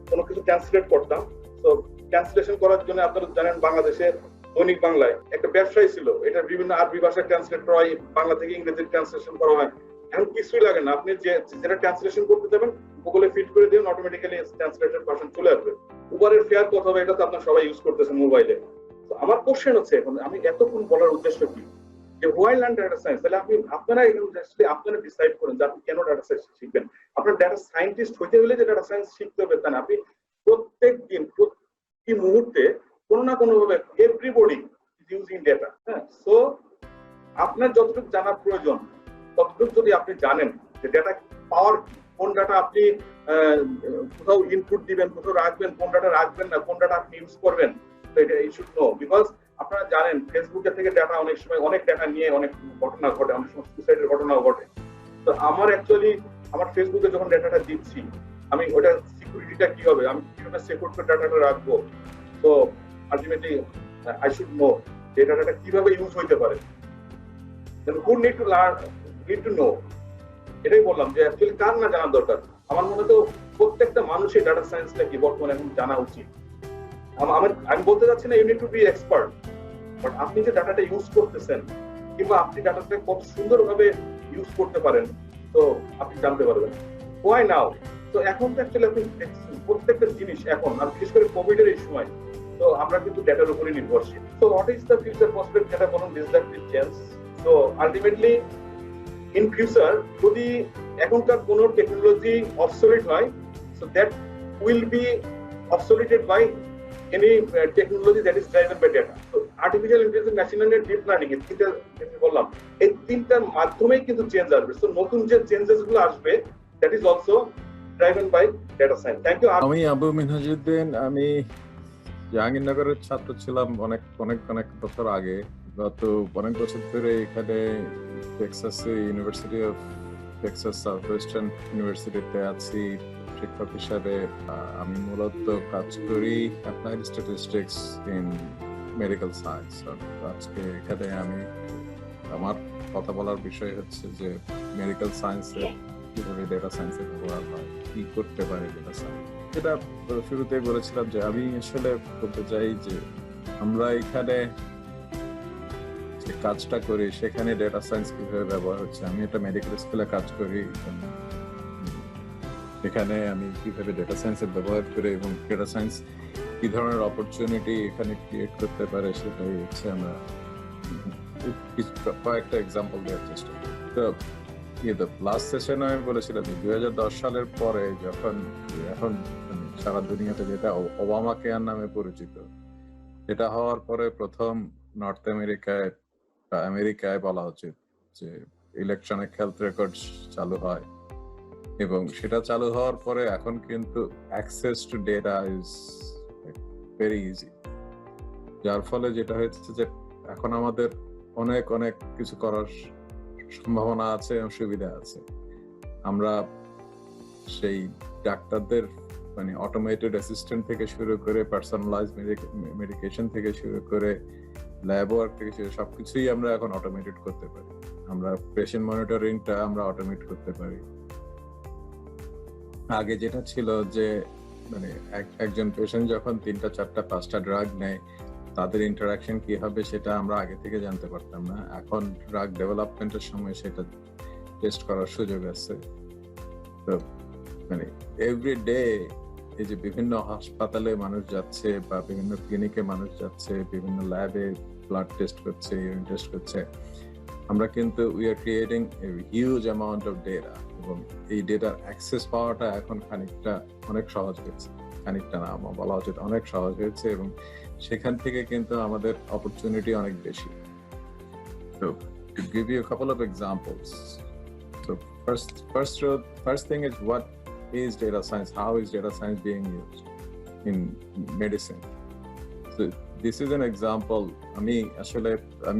Speaker 2: কোনো কিছু ট্রান্সলেট করতাম, তো ট্রান্সলেশন করার জন্য আপনারা জানেন বাংলাদেশের দৈনিক বাংলায় একটা ব্যবসায়ী ছিল, এটা বিভিন্ন আরবি ভাষায় ট্রান্সলেট করা হয়, বাংলা থেকে ইংরেজি ট্রান্সলেশন করা হয়। এখন কিছুই লাগে না, আপনি যেটা ট্রান্সলেশন করতে যাবেন গুগলে ফিট করে দিন, অটোমেটিক্যালি ট্রান্সলেটেড ভার্সন চলে আসবে। উবারের ফেয়ার কত হবে এটা তো আপনারা সবাই ইউজ করতেছেন মোবাইলে। তো আমার কোশ্চেন হচ্ছে এখন আমি এতক্ষণ বলার উদ্দেশ্য কি, যে হোয়াই লার্ন ডাটা সায়েন্স, তাহলে আপনারা ডিসাইড করেন যে আপনি কেন ডাটা সায়েন্স শিখবেন। আপনার ডাটা সায়েন্টিস্ট হইতে হলে যে ডাটা সায়েন্স শিখতে হবে তা না, আপনি প্রত্যেক দিন প্রতি মুহূর্তে কোনো না কোনো ভাবে এভরিবডি ইজ ইউজিং ডেটা। হ্যাঁ, সো আপনার যতটুকু জানার প্রয়োজন ততটুকু যদি আপনি জানেন যে ডেটা পাওয়ার, কোন ডাটা আপনি কোথাও ইনপুট দিবেন, কোথাও রাখবেন, কোন ডাটা রাখবেন না, কোন ডাটা আপনি ইউজ করবেন, তো এটা ইউ শুড নো। বিকজ আপনারা জানেন ফেসবুকের থেকে ডাটা অনেক সময় অনেক ডাটা নিয়ে অনেক ঘটনা ঘটে, অনেক সময় সুসাইডের ঘটনাও ঘটে। তো আমার অ্যাকচুয়ালি আমার ফেসবুকে যখন ডাটাটা দিচ্ছি, আমি ওটা সিকিউরিটিটা কি হবে, আমি কিভাবে সিকিউর করে ডাটাটা রাখবো, তো আলটিমেটলি আই শুড নো যে ডাটাটা কিভাবে ইউজ হইতে পারে। হু need to learn, need to know. এটাই বললাম যে অ্যাকচুয়ালি কার না জানার দরকার। আমার মনে তো প্রত্যেকটা মানুষের ডাটা সায়েন্সটা কি বর্তমানে এখন জানা উচিত। আমি বলতে চাচ্ছি না you need to be expert, but আপনি যে ডাটাটা ইউজ করতেছেন কিংবা আপনি ডাটাটা কত সুন্দরভাবে ইউজ করতে পারেন, তো আপনি জানতে পারবেন। হোয়াই নাও? তো এখন তো অ্যাকচুয়ালি আপনি প্রত্যেকটা জিনিস এখন, আর বিশেষ করে কোভিড এর এই সময়, তো আমরা কিন্তু ডেটার উপরে নির্ভরশীল। তো what is the future prospect, যেটা বলুন ডিসরাপটিভ চেঞ্জ। তো আলটিমেটলি ইন ফিউচার যদি এখনকার কোন টেকনোলজি অবসলিট হয়, so that will be obsoleted by any technology that is driven by data. তো artificial intelligence, machine learning, deep learning, এই তিনটা বললাম, এই তিনটার মাধ্যমেই কিন্তু চেঞ্জ আসবে। সো নতুন যে চেঞ্জেস গুলো আসবে that is also driven by data science. Thank you.
Speaker 3: আমি আবু মিনহাজউদ্দিন, আমি জাহাঙ্গীরনগরের ছাত্র ছিলাম অনেক অনেক অনেক বছর আগে। গত অনেক বছর ধরে এখানে টেক্সাসে university of Texas southwestern ইউনিভার্সিটিতে আছি শিক্ষক হিসাবে। আমি মূলত কাজ করি applied statistics in medical science. আজকে এখানে আমি আমার কথা বলার বিষয় হচ্ছে যে মেডিকেল সায়েন্সে কিভাবে ডেটা সায়েন্সের ব্যবহার হয়, কি করতে পারে ডেটা সায়েন্স। যেটা শুরুতে বলেছিলাম যে আমি আসলে বলতে চাই যে আমরা এখানে যে কাজটা করি সেখানে ডেটা সায়েন্স কিভাবে ব্যবহার হচ্ছে। আমি একটা মেডিকেল স্কুলে কাজ করি, এখানে আমি কিভাবে ডেটা সায়েন্সের ব্যবহার করি এবং ডেটা সায়েন্স কি ধরনের অপরচুনিটি এখানে ক্রিয়েট করতে পারে সেটাই হচ্ছে আমরা কয়েকটা এক্সাম্পল দেওয়ার চেষ্টা করি। তো লাস্ট সেশনে আমি বলেছিলাম 2010 সালের পরে যখন এখন সারা দুনিয়াতে যেটা ওবামা কেয়ার নামে পরিচিত, এটা হওয়ার পরে প্রথম নর্থ আমেরিকায় বা আমেরিকায় বলা উচিত যে ইলেকট্রনিক হেলথ রেকর্ড চালু হয়, এবং সেটা চালু হওয়ার পরে এখন কিন্তু access to data is very easy. যার ফলে যেটা হচ্ছে যে এখন আমাদের অনেক অনেক কিছু করার সম্ভাবনা আছে এবং সুবিধা আছে। আমরা সেই ডাক্তারদের মানে অটোমেটেড অ্যাসিস্ট্যান্ট থেকে শুরু করে পার্সোনালাইজড মেডিকেশন থেকে শুরু করে ল্যাব ওয়ার্ক থেকে শুরু সবকিছুই আমরা এখন অটোমেটেড করতে পারি। আমরা পেশেন্ট মনিটরিংটা আমরা অটোমেট করতে পারি। আগে যেটা ছিল যে মানে একজন পেশেন্ট যখন 3টা 4টা 5টা ড্রাগ নেয় তাদের ইন্টারাকশন কি হবে সেটা আমরা আগে থেকে জানতে পারতাম না। এখন ড্রাগ ডেভেলপমেন্টের সময় সেটা টেস্ট করার সুযোগ আছে। তো মানে এভরি ডে এই যে বিভিন্ন হাসপাতালে মানুষ যাচ্ছে বা বিভিন্ন ক্লিনিকে মানুষ যাচ্ছে, বিভিন্ন ল্যাবে ব্লাড টেস্ট করছে, ইউরিন টেস্ট করছে, আমরা কিন্তু we are creating a huge amount of data, এবং এই ডেটার অ্যাক্সেস পাওয়াটা এখন খানিকটা অনেক সহজ হয়েছে। খানিকটা না বলা উচিত, অনেক সহজ হয়েছে, এবং সেখান থেকে কিন্তু আমাদের অপরচুনিটি অনেক বেশি। So to give you a couple of examples, so first thing is what is data science? How is data science being used in medicine? So this is an example. আমি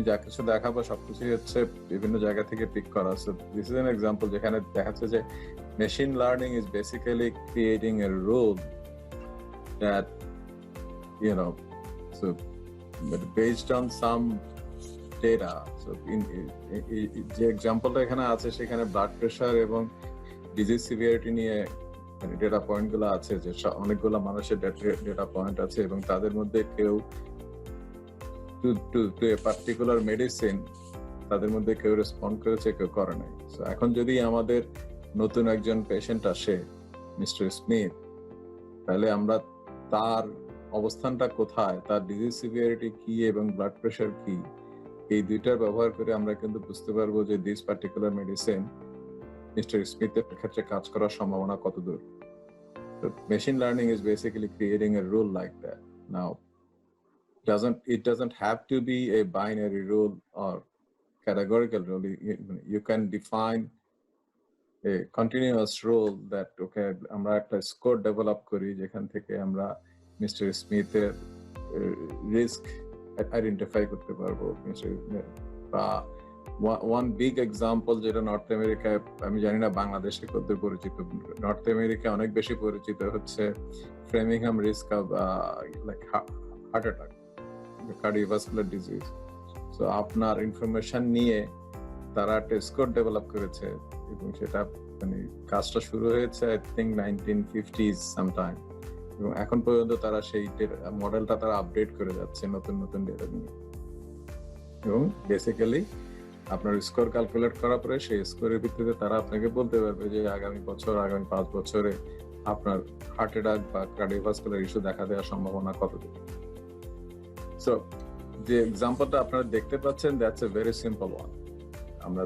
Speaker 3: যা কিছু দেখাবো সবকিছু হচ্ছে বিভিন্ন জায়গা থেকে পিক করা। So this is an example যেখানে দেখাচ্ছে যে machine learning is basically creating a rule that, so but based on some data, so যে এক্সাম্পলটা এখানে আছে সেখানে ব্লাড প্রেশার এবং ডিজিজ সিভিয়ারিটি নিয়ে ডেটা পয়েন্ট গুলো আছে, যে অনেকগুলো মানুষের ডেটা পয়েন্ট আছে এবং তাদের মধ্যে কেউ টু এ পার্টিকুলার মেডিসিন তাদের মধ্যে কেউ রেসপন্ড করেছে, কেউ করে নাই। সো এখন যদি আমাদের নতুন একজন পেশেন্ট আসে, মিস্টার স্মিথ, তাহলে আমরা তার অবস্থানটা কোথায়, তার ডিজিজ সিভিয়ারিটি কি এবং ব্লাড প্রেশার কি, এই দুইটার ব্যবহার করে আমরা কিন্তু বুঝতে পারবো যে দিস পার্টিকুলার মেডিসিন মিস্টার স্মিথের ক্ষেত্রে কাজ করার সম্ভাবনা কত দূর। Machine learning is basically creating a rule like that. Now it doesn't have to be a binary rule or categorical rule. You can define a continuous rule that okay, আমরা একটা score develop করি যেখান থেকে আমরা mister স্মিথের risk identify করতে পারবো। বা one big example যেটা নর্থ আমেরিকায়, আমি জানি না বাংলাদেশে কত পরিচিত, নর্থ আমেরিকা অনেক বেশি পরিচিত হচ্ছে Framingham risk of like heart attack, cardiovascular disease. So আপনার ইনফরমেশন নিয়ে তারা একটা স্কোর ডেভেলপ করেছে এবং সেটা মানে কাজটা শুরু হয়েছে আই থিঙ্ক 1950s সামটাইম, এবং এখন পর্যন্ত তারা সেই মডেলটা তারা আপডেট করে যাচ্ছে নতুন নতুন ডেটা নিয়ে। এবং বেসিক্যালি আপনার স্কোর ক্যালকুলেট করার পরে সেই স্কোরের ভিত্তিতে তারা আপনাকে বলতে পারবে যে আগামী বছর, আগামী 5 বছরে আপনার হার্ট অ্যাটাক বা কার্ডিওভাস্কুলার ইস্যু দেখা দেওয়ার সম্ভাবনা কতটুকু। সো যে এক্সাম্পলটা আপনারা দেখতে পাচ্ছেন, that's a very simple one. আমরা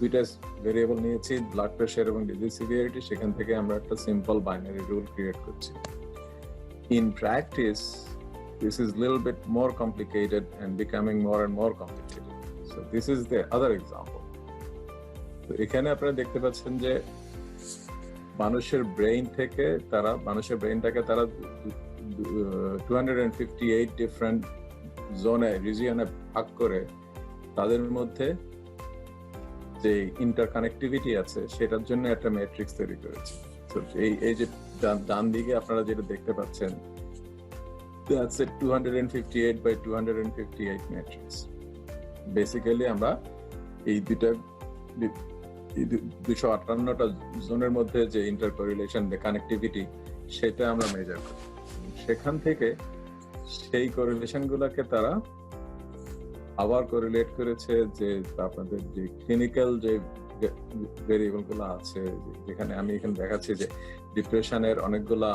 Speaker 3: দুইটা ভেরিয়েবল নিয়েছি, ব্লাড প্রেশার এবং ডিজিজ সিভিয়ারিটি, সেখান থেকে আমরা একটা সিম্পল বাইনারি রুল ক্রিয়েট করছি। In practice this is a little bit more complicated and becoming more and more complicated. So this is the other example. তো এখানে আপনারা দেখতে পাচ্ছেন যে মানুষের ব্রেইনটাকে তারা 258 ডিফারেন্ট জোনে, রিজিয়নে ভাগ করে তাদের মধ্যে যে ইন্টারকানেক্টিভিটি আছে সেটার জন্য একটা ম্যাট্রিক্স তৈরি করেছে। তো এই যে ডান দিকে আপনারা যেটা দেখতে পাচ্ছেন, that's a 258 by 258 matrix. Basically আমরা এই 258টা জোনের মধ্যে যে ইন্টারকোরিলেশন, যে কানেক্টিভিটি, সেটা আমরা মেজার করি। সেখান থেকে সেই কোরিলেশন গুলাকে তারা আবার কোরিলেট করেছে যে আপনাদের যে ক্লিনিক্যাল যে ভেরিয়েবল গুলো আছে, যেখানে আমি এখানে দেখাচ্ছি যে ডিপ্রেশনের অনেকগুলা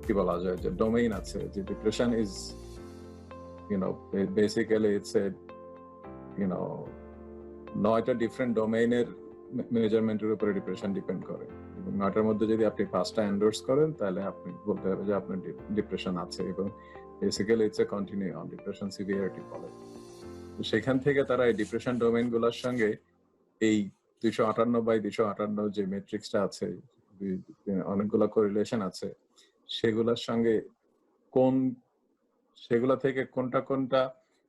Speaker 3: কি বলা যায় যে ডোমেইন আছে, যে depression is basically it's a 9টা ডিফারেন্ট ডোমেইনের মেজারমেন্টের উপরে ডিপ্রেশন ডিপেন্ড করে, এবং 9টার মধ্যে যদি আপনি 5টা এন্ডোর্স করেন তাহলে আপনি বলতে হবে যে আপনার ডিপ্রেশন আছে, এবং basically it's A continuum depression severity বলে। তো সেখান থেকে তারা এই ডিপ্রেশন ডোমেইন গুলোর সঙ্গে এই 258 বাই 258 যে ম্যাট্রিক্সটা আছে, অনেকগুলো কোরিলেশন আছে, সেগুলোর সঙ্গে সেগুলা থেকে কোনটা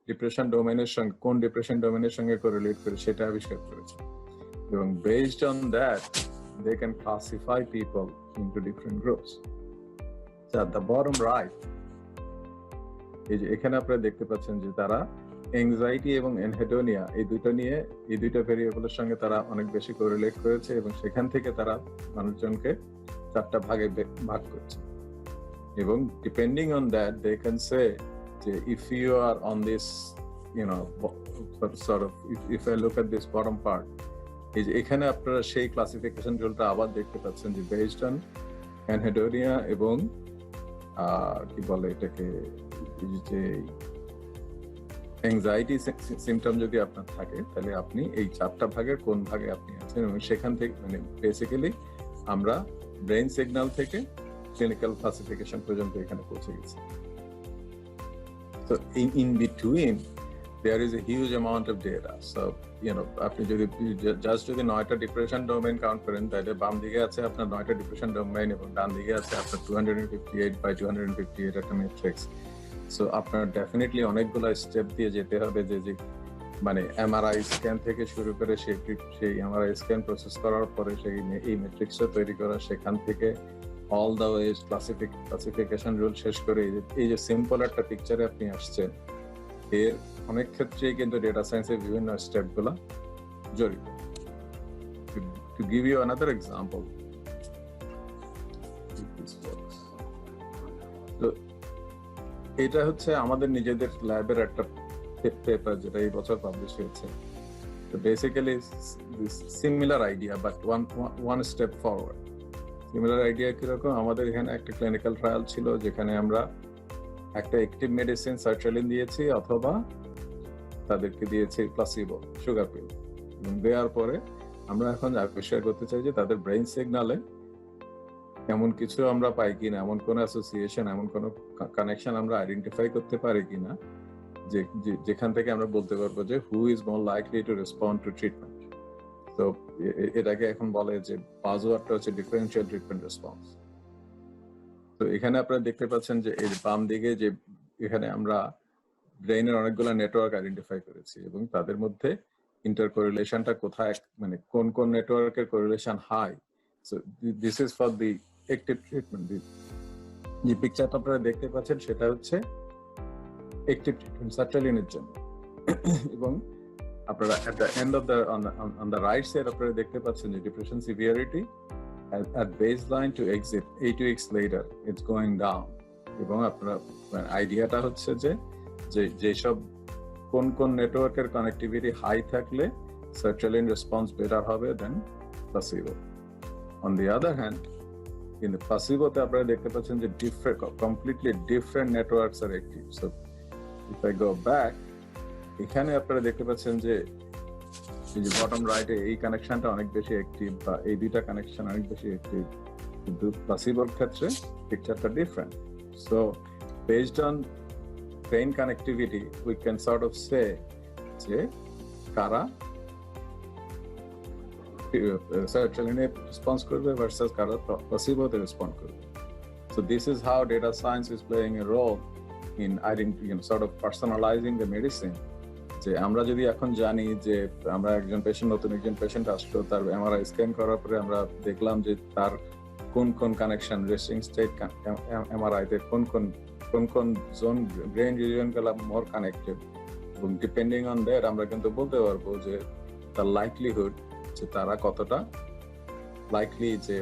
Speaker 3: ডিপ্রেশন ডোমেইনের সঙ্গে, কোন ডিপ্রেশন ডোমেইনের সঙ্গে কোরিলেট করে সেটা আবিষ্কার করেছে, এবং based on that they can classify people into different groups. At the bottom right, এই যে এখানে আপনারা দেখতে পাচ্ছেন যে তারা এংজাইটি এবং এনহেডোনিয়া এই দুইটা ভেরিয়েবলের সঙ্গে তারা অনেক বেশি কোরিলেট করেছে, এবং সেখান থেকে তারা মানুষজনকে 4টা ভাগে ভাগ করছে। এবং depending on that they can say যে if you are on this sort of if I look at this bottom part, এই যে এখানে আপনারা সেই ক্লাসিফিকেশন রুলটা আবার দেখতে পাচ্ছেন যে বেসড অন অ্যানহেডোনিয়া এবং কি বলে এটাকে, যে অ্যাংজাইটি সিমটম যদি আপনার থাকে তাহলে আপনি এই 4টা ভাগের কোন ভাগে আপনি আছেন, এবং সেখান থেকে মানে বেসিক্যালি আমরা ব্রেইন সিগন্যাল থেকে ক্লিনিক্যাল ক্লাসিফিকেশন পর্যন্ত এখানে পৌঁছে গেছি। So in between there is a huge amount of data. So আপনি যদি জাস্ট যদি 9টা ডিপ্রেশন ডোমেইন কাউন্ট করেন তাহলে বাম দিকে আছে আপনার 9টা ডিপ্রেশন ডোমেইন এবং ডান দিকে আছে আপনার 258 by 258 একটা ম্যাট্রিক্স। সো আপনার ডেফিনেটলি অনেকগুলো স্টেপ দিয়ে যেতে হবে যে মানে এমআরআই স্ক্যান থেকে শুরু করে সেই এমআরআই স্ক্যান প্রসেস করার পরে সেই এই ম্যাট্রিক্সটা তৈরি করা, সেখান থেকে all the ways classification rule শেষ করে এই যে সিম্পল একটা পিকচারে আপনি আসছেন, এর অনেক ক্ষেত্রেই কিন্তু ডেটা সায়েন্সের বিভিন্ন স্টেপগুলো জড়িত। To give you another example, তো এটা হচ্ছে আমাদের নিজেদের ল্যাবের একটা পেপার যেটা এই বছর পাবলিশ হয়েছে। তো basically similar idea but one step forward. Similar idea কিরকম, আমাদের এখানে একটা ক্লিনিক্যাল ট্রায়াল ছিল যেখানে আমরা একটা অ্যাক্টিভ মেডিসিন সার্ট্রালিন দিয়েছি অথবা তাদেরকে দিয়েছি প্লাসিবো সুগার পিল, এবং দেওয়ার পরে আমরা এখন আবিষ্কার করতে চাই যে তাদের ব্রেইন সিগনালে এমন কিছু আমরা পাই কিনা, এমন কোন অ্যাসোসিয়েশন, এমন কোন কানেকশন আমরা আইডেন্টিফাই করতে পারি কিনা যেখান থেকে আমরা বলতে পারবো যে who is more likely to respond two treatment. তো এটাকে এখন বলে যে বাজওয়ার্ডটা হচ্ছে ডিফারেন্সিয়াল ট্রিটমেন্ট রেসপন্স। তো এখানে আপনারা দেখতে পাচ্ছেন যে এই বাম দিকে যে এখানে আমরা ব্রেইনের অনেকগুলো নেটওয়ার্ক আইডেন্টিফাই করেছি এবং তাদের মধ্যে ইন্টারকোরিলেশনটা কোথায়, মানে কোন কোন নেটওয়ার্কের correlation high. So this is for the active treatment. যে পিকচারটা আপনারা দেখতে পাচ্ছেন সেটা হচ্ছে অ্যাক্টিভ ট্রিটমেন্ট সার্ট্রালিনের জন্য, এবং আপনারা at the end of the on the right side আপনারা দেখতে পাচ্ছেন যে depression severity at baseline to exit 8 weeks later it's going down। এবং আপনারা আইডিয়াটা হচ্ছে যে যেসব কোন কোন নেটওয়ার্কের কানেক্টিভিটি হাই থাকলে সার্ট্রালিন রেসপন্স বেটার হবে than placebo. On the other hand in the প্লাসিবোতে আপনারা দেখতে পাচ্ছেন যে কমপ্লিটলি ডিফারেন্ট নেটওয়ার্কস আর active. So if I go back, এখানে আপনারা দেখতে পাচ্ছেন যে বটম রাইটে এই কানেকশনটা অনেক বেশি অ্যাক্টিভ বা এই দুইটা কানেকশন অনেক বেশি অ্যাক্টিভ, কিন্তু প্লাসিবোর ক্ষেত্রে পিকচারটা different. So based on brain connectivity we can sort of say যে কারা সার্ট্রালিনে রেসপন্স করবে ভার্সাস কারা প্লাসিবোতে রেসপন্ড করবে। So this is how data science is playing a role in sort of personalising the medicine. যে আমরা যদি এখন জানি যে আমরা নতুন একজন পেশেন্ট আসলো, তার এমআরআই স্ক্যান করার পরে আমরা দেখলাম যে তার কোন কোন কানেকশন রেস্টিং স্টেট এমআরআই তে কোন কোন জোন ব্রেন রিজিয়ন গুলো মোর কানেক্টেড, এবং ডিপেন্ডিং অন দ্যাট আমরা কিন্তু বলতে পারবো যে তার লাইকলিহুড যে তারা কতটা লাইকলি যে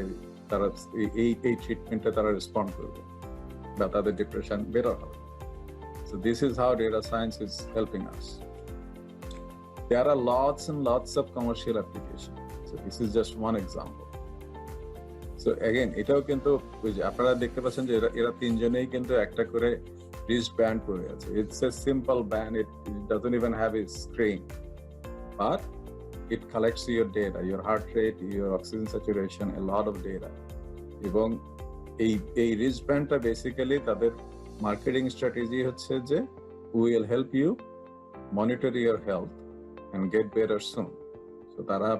Speaker 3: তারা এই ট্রিটমেন্টে তারা রেসপন্ড করবে বা তাদের ডিপ্রেশন বেটার হবে। So this is how data science is helping us. There are lots and lots of commercial applications. So this is just one example. So again, এটাও কিন্তু আপনারা দেখতে পাচ্ছেন যে এরা তিনজনেই কিন্তু একটা করে রিস্ট ব্যান্ড পরে আছে। It's a simple band. It doesn't even have a screen, but it collects your data, your heart rate, your oxygen saturation, a lot of data. এবং এই রিস্ট ব্যান্ডটা বেসিক্যালি তাদের মার্কেটিং স্ট্র্যাটেজি হচ্ছে যে will help you monitor your health and get better soon. তো তারা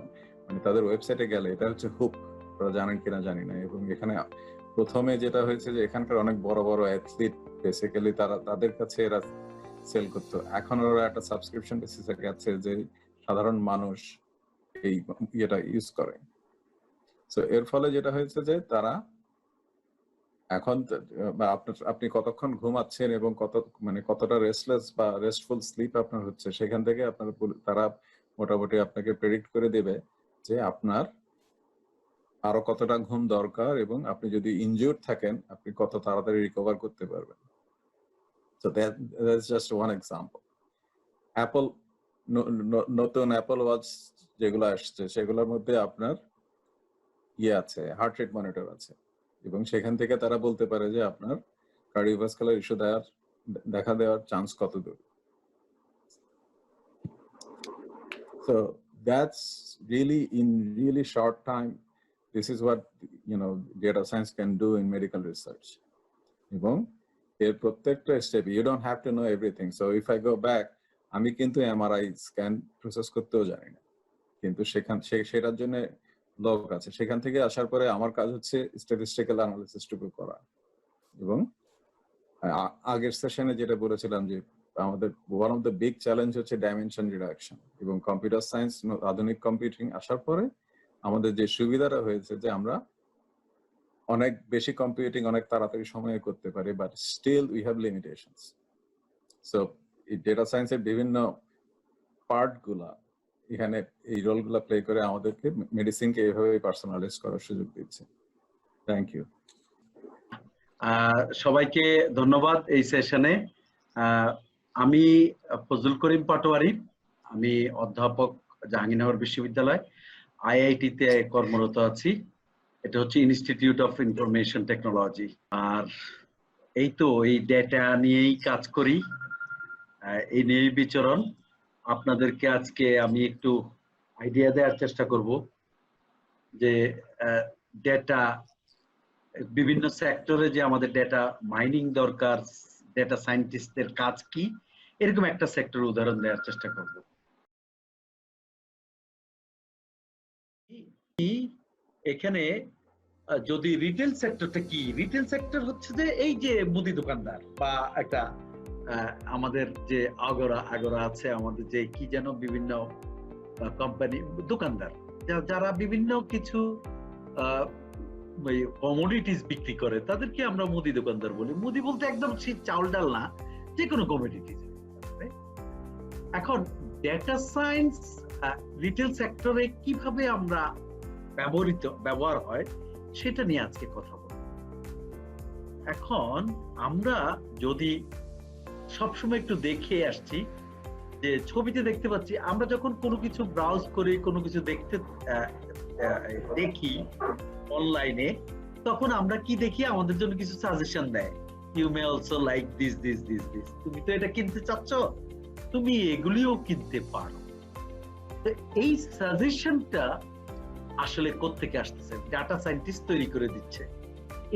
Speaker 3: মানে তাদের ওয়েবসাইটে গেলে এটা হচ্ছে হুক, আপনারা জানেন কিনা জানি না। এবং এখানে প্রথমে যেটা হয়েছে যে এখানকার অনেক বড় বড় অ্যাথলিট বেসিক্যালি তাদের কাছে এরা সেল করতো, এখন ওরা একটা সাবস্ক্রিপশন বেসিসে গেছে যে সাধারণ মানুষ এই ইয়েটা ইউজ করে। সো এর ফলে যেটা হয়েছে যে তারা এখন আপনি কতক্ষণ ঘুমাচ্ছেন এবং কতটা রেস্টলেস বা রেস্টফুল স্লিপ আপনার হচ্ছে, সেখান থেকে তারা মোটামুটি আপনাকে প্রেডিক্ট করে দেবে যে আপনার আরো কতটা ঘুম দরকার এবং আপনি যদি ইনজিউরড থাকেন আপনি কত তাড়াতাড়ি রিকভার করতে পারবেন। So that's just one example. নতুন অ্যাপল ওয়াচ যেগুলো আসছে সেগুলোর মধ্যে আপনার আছে, হার্ট রেট মনিটর আছে, এবং সেখান থেকে তারা বলতে পারে যে আপনার কার্ডিওভাস্কুলার ইস্যু দেখা দেওয়ার চান্স কত দূর। So that's really in really short time, this is what data science can do in medical research. এবং এর প্রত্যেকটা step you don't have to know everything. So if I go back, আমি কিন্তু MRI scan process করতেও জানি না, কিন্তু সেটার জন্য লোক আছে। সেখান থেকে আসার পরে আমার কাজ হচ্ছে স্ট্যাটিস্টিক্যাল অ্যানালিসিসটুকু করা। এবং আগের সেশনে যেটা বলেছিলাম যে আমাদের one of the big challenge হচ্ছে ডাইমেনশন রিডাকশন, এবং কম্পিউটার সায়েন্স আধুনিক কম্পিউটিং আসার পরে আমাদের যে সুবিধাটা হয়েছে যে আমরা অনেক বেশি কম্পিউটিং অনেক তাড়াতাড়ি সময়ে করতে পারি, but still we have limitations. So এই ডেটা সায়েন্সের বিভিন্ন পার্ট গুলা এখানে এই রোল গুলা প্লে করে আমাদেরকে মেডিসিনকে এইভাবে পার্সোনালাইজ করার সুযোগ দিচ্ছে। Thank you.
Speaker 4: সবাইকে ধন্যবাদ এই সেশনে। আমি ফজলুল করিম পাটোয়ারি, আমি অধ্যাপক জাহাঙ্গীরনগর বিশ্ববিদ্যালয় আইআইটি-তে কর্মরত আছি। এটা হচ্ছে ইনস্টিটিউট অফ ইনফরমেশন টেকনোলজি। আর এই তো এই ডেটা নিয়েই কাজ করি, এই নিয়েই বিচরণ। আপনাদেরকে আজকে আমি একটু আইডিয়া দেওয়ার চেষ্টা করব যে ডেটা বিভিন্ন সেক্টরে যে আমাদের ডেটা মাইনিং দরকার, ডেটা সায়েন্টিস্টদের কাজ কি, এরকম একটা সেক্টর উদাহরণ দেওয়ার চেষ্টা করব। এখানে যদি রিটেল সেক্টরটা কি, রিটেল সেক্টর হচ্ছে যে এই যে মুদি দোকানদার বা একটা আমাদের যে আগরা আছে, আমাদের যে কি যেন বিভিন্ন কোম্পানি দোকানদার যারা বিভিন্ন কিছু কমোডিটিস বিক্রি করে, তাদেরকে আমরা মুদি দোকানদার বলি। মুদি বলতে একদম চাউল ডাল না, যে কোনো কমোডিটিস। এখন ডেটা সায়েন্স রিটেল সেক্টরে কিভাবে আমরা ব্যবহার হয় সেটা নিয়ে আজকে কথা বলব। এখন আমরা যদি সবসময় একটু দেখে আসছি যে ছবিতে দেখতে পাচ্ছি, আমরা যখন কোনো কিছু ব্রাউজ করি, কোনো কিছু দেখি অনলাইনে, তখন আমরা কি দেখি, আমাদের জন্য কিছু সাজেশন দেয়। You may also like this this this this, তুমি তো এটা কিনতে চাচ্ছ, তুমি এগুলিও কিনতে পারো। তো এই সাজেশনটা আসলে কোত্থেকে আসতেছে? ডাটা সায়েন্টিস্ট তৈরি করে দিচ্ছে।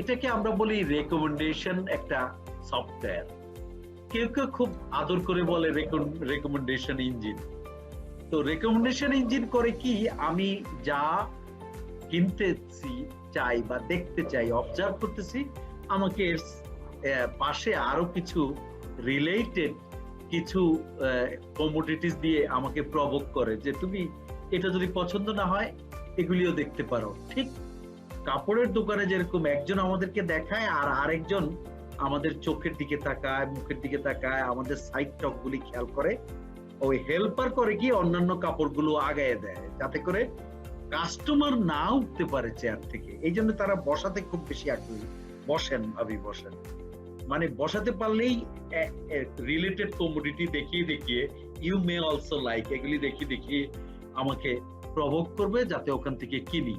Speaker 4: এটাকে আমরা বলি রেকমেন্ডেশন একটা সফটওয়্যার। কেউ কেউ খুব আদর করে বলে রেকমেন্ডেশন ইঞ্জিন। তো রেকমেন্ডেশন ইঞ্জিন করে কি, আমি যা কিনতে চাই বা দেখতে চাই, অবজার্ভ করতেছি, আমাকে পাশে আরো কিছু রিলেটেড কিছু কমোডিটিস দিয়ে আমাকে প্রভোক করে যে তুমি এটা যদি পছন্দ না হয় এগুলিও দেখতে পারো। ঠিক কাপড়ের দোকানে যেরকম একজন আমাদেরকে দেখায় আর আরেকজন আমাদের চোখের দিকে তাকায়, মুখের দিকে তাকায়, আমাদের সাইড টক গুলি খেয়াল করে, ওই হেল্পার করে কি অন্যান্য কাপড়গুলো আগায় দেয় যাতে করে কাস্টমার না উঠতে পারে চেয়ার থেকে। এই জন্য তারা বসাতে খুব বেশি আগ্রহী। বসেন মানে বসাতে পারলেই রিলেটেড কমোডিটি দেখিয়ে ইউ মে অলসো লাইক এগুলি দেখিয়ে আমাকে প্রভোক করবে যাতে ওখান থেকে কিনি।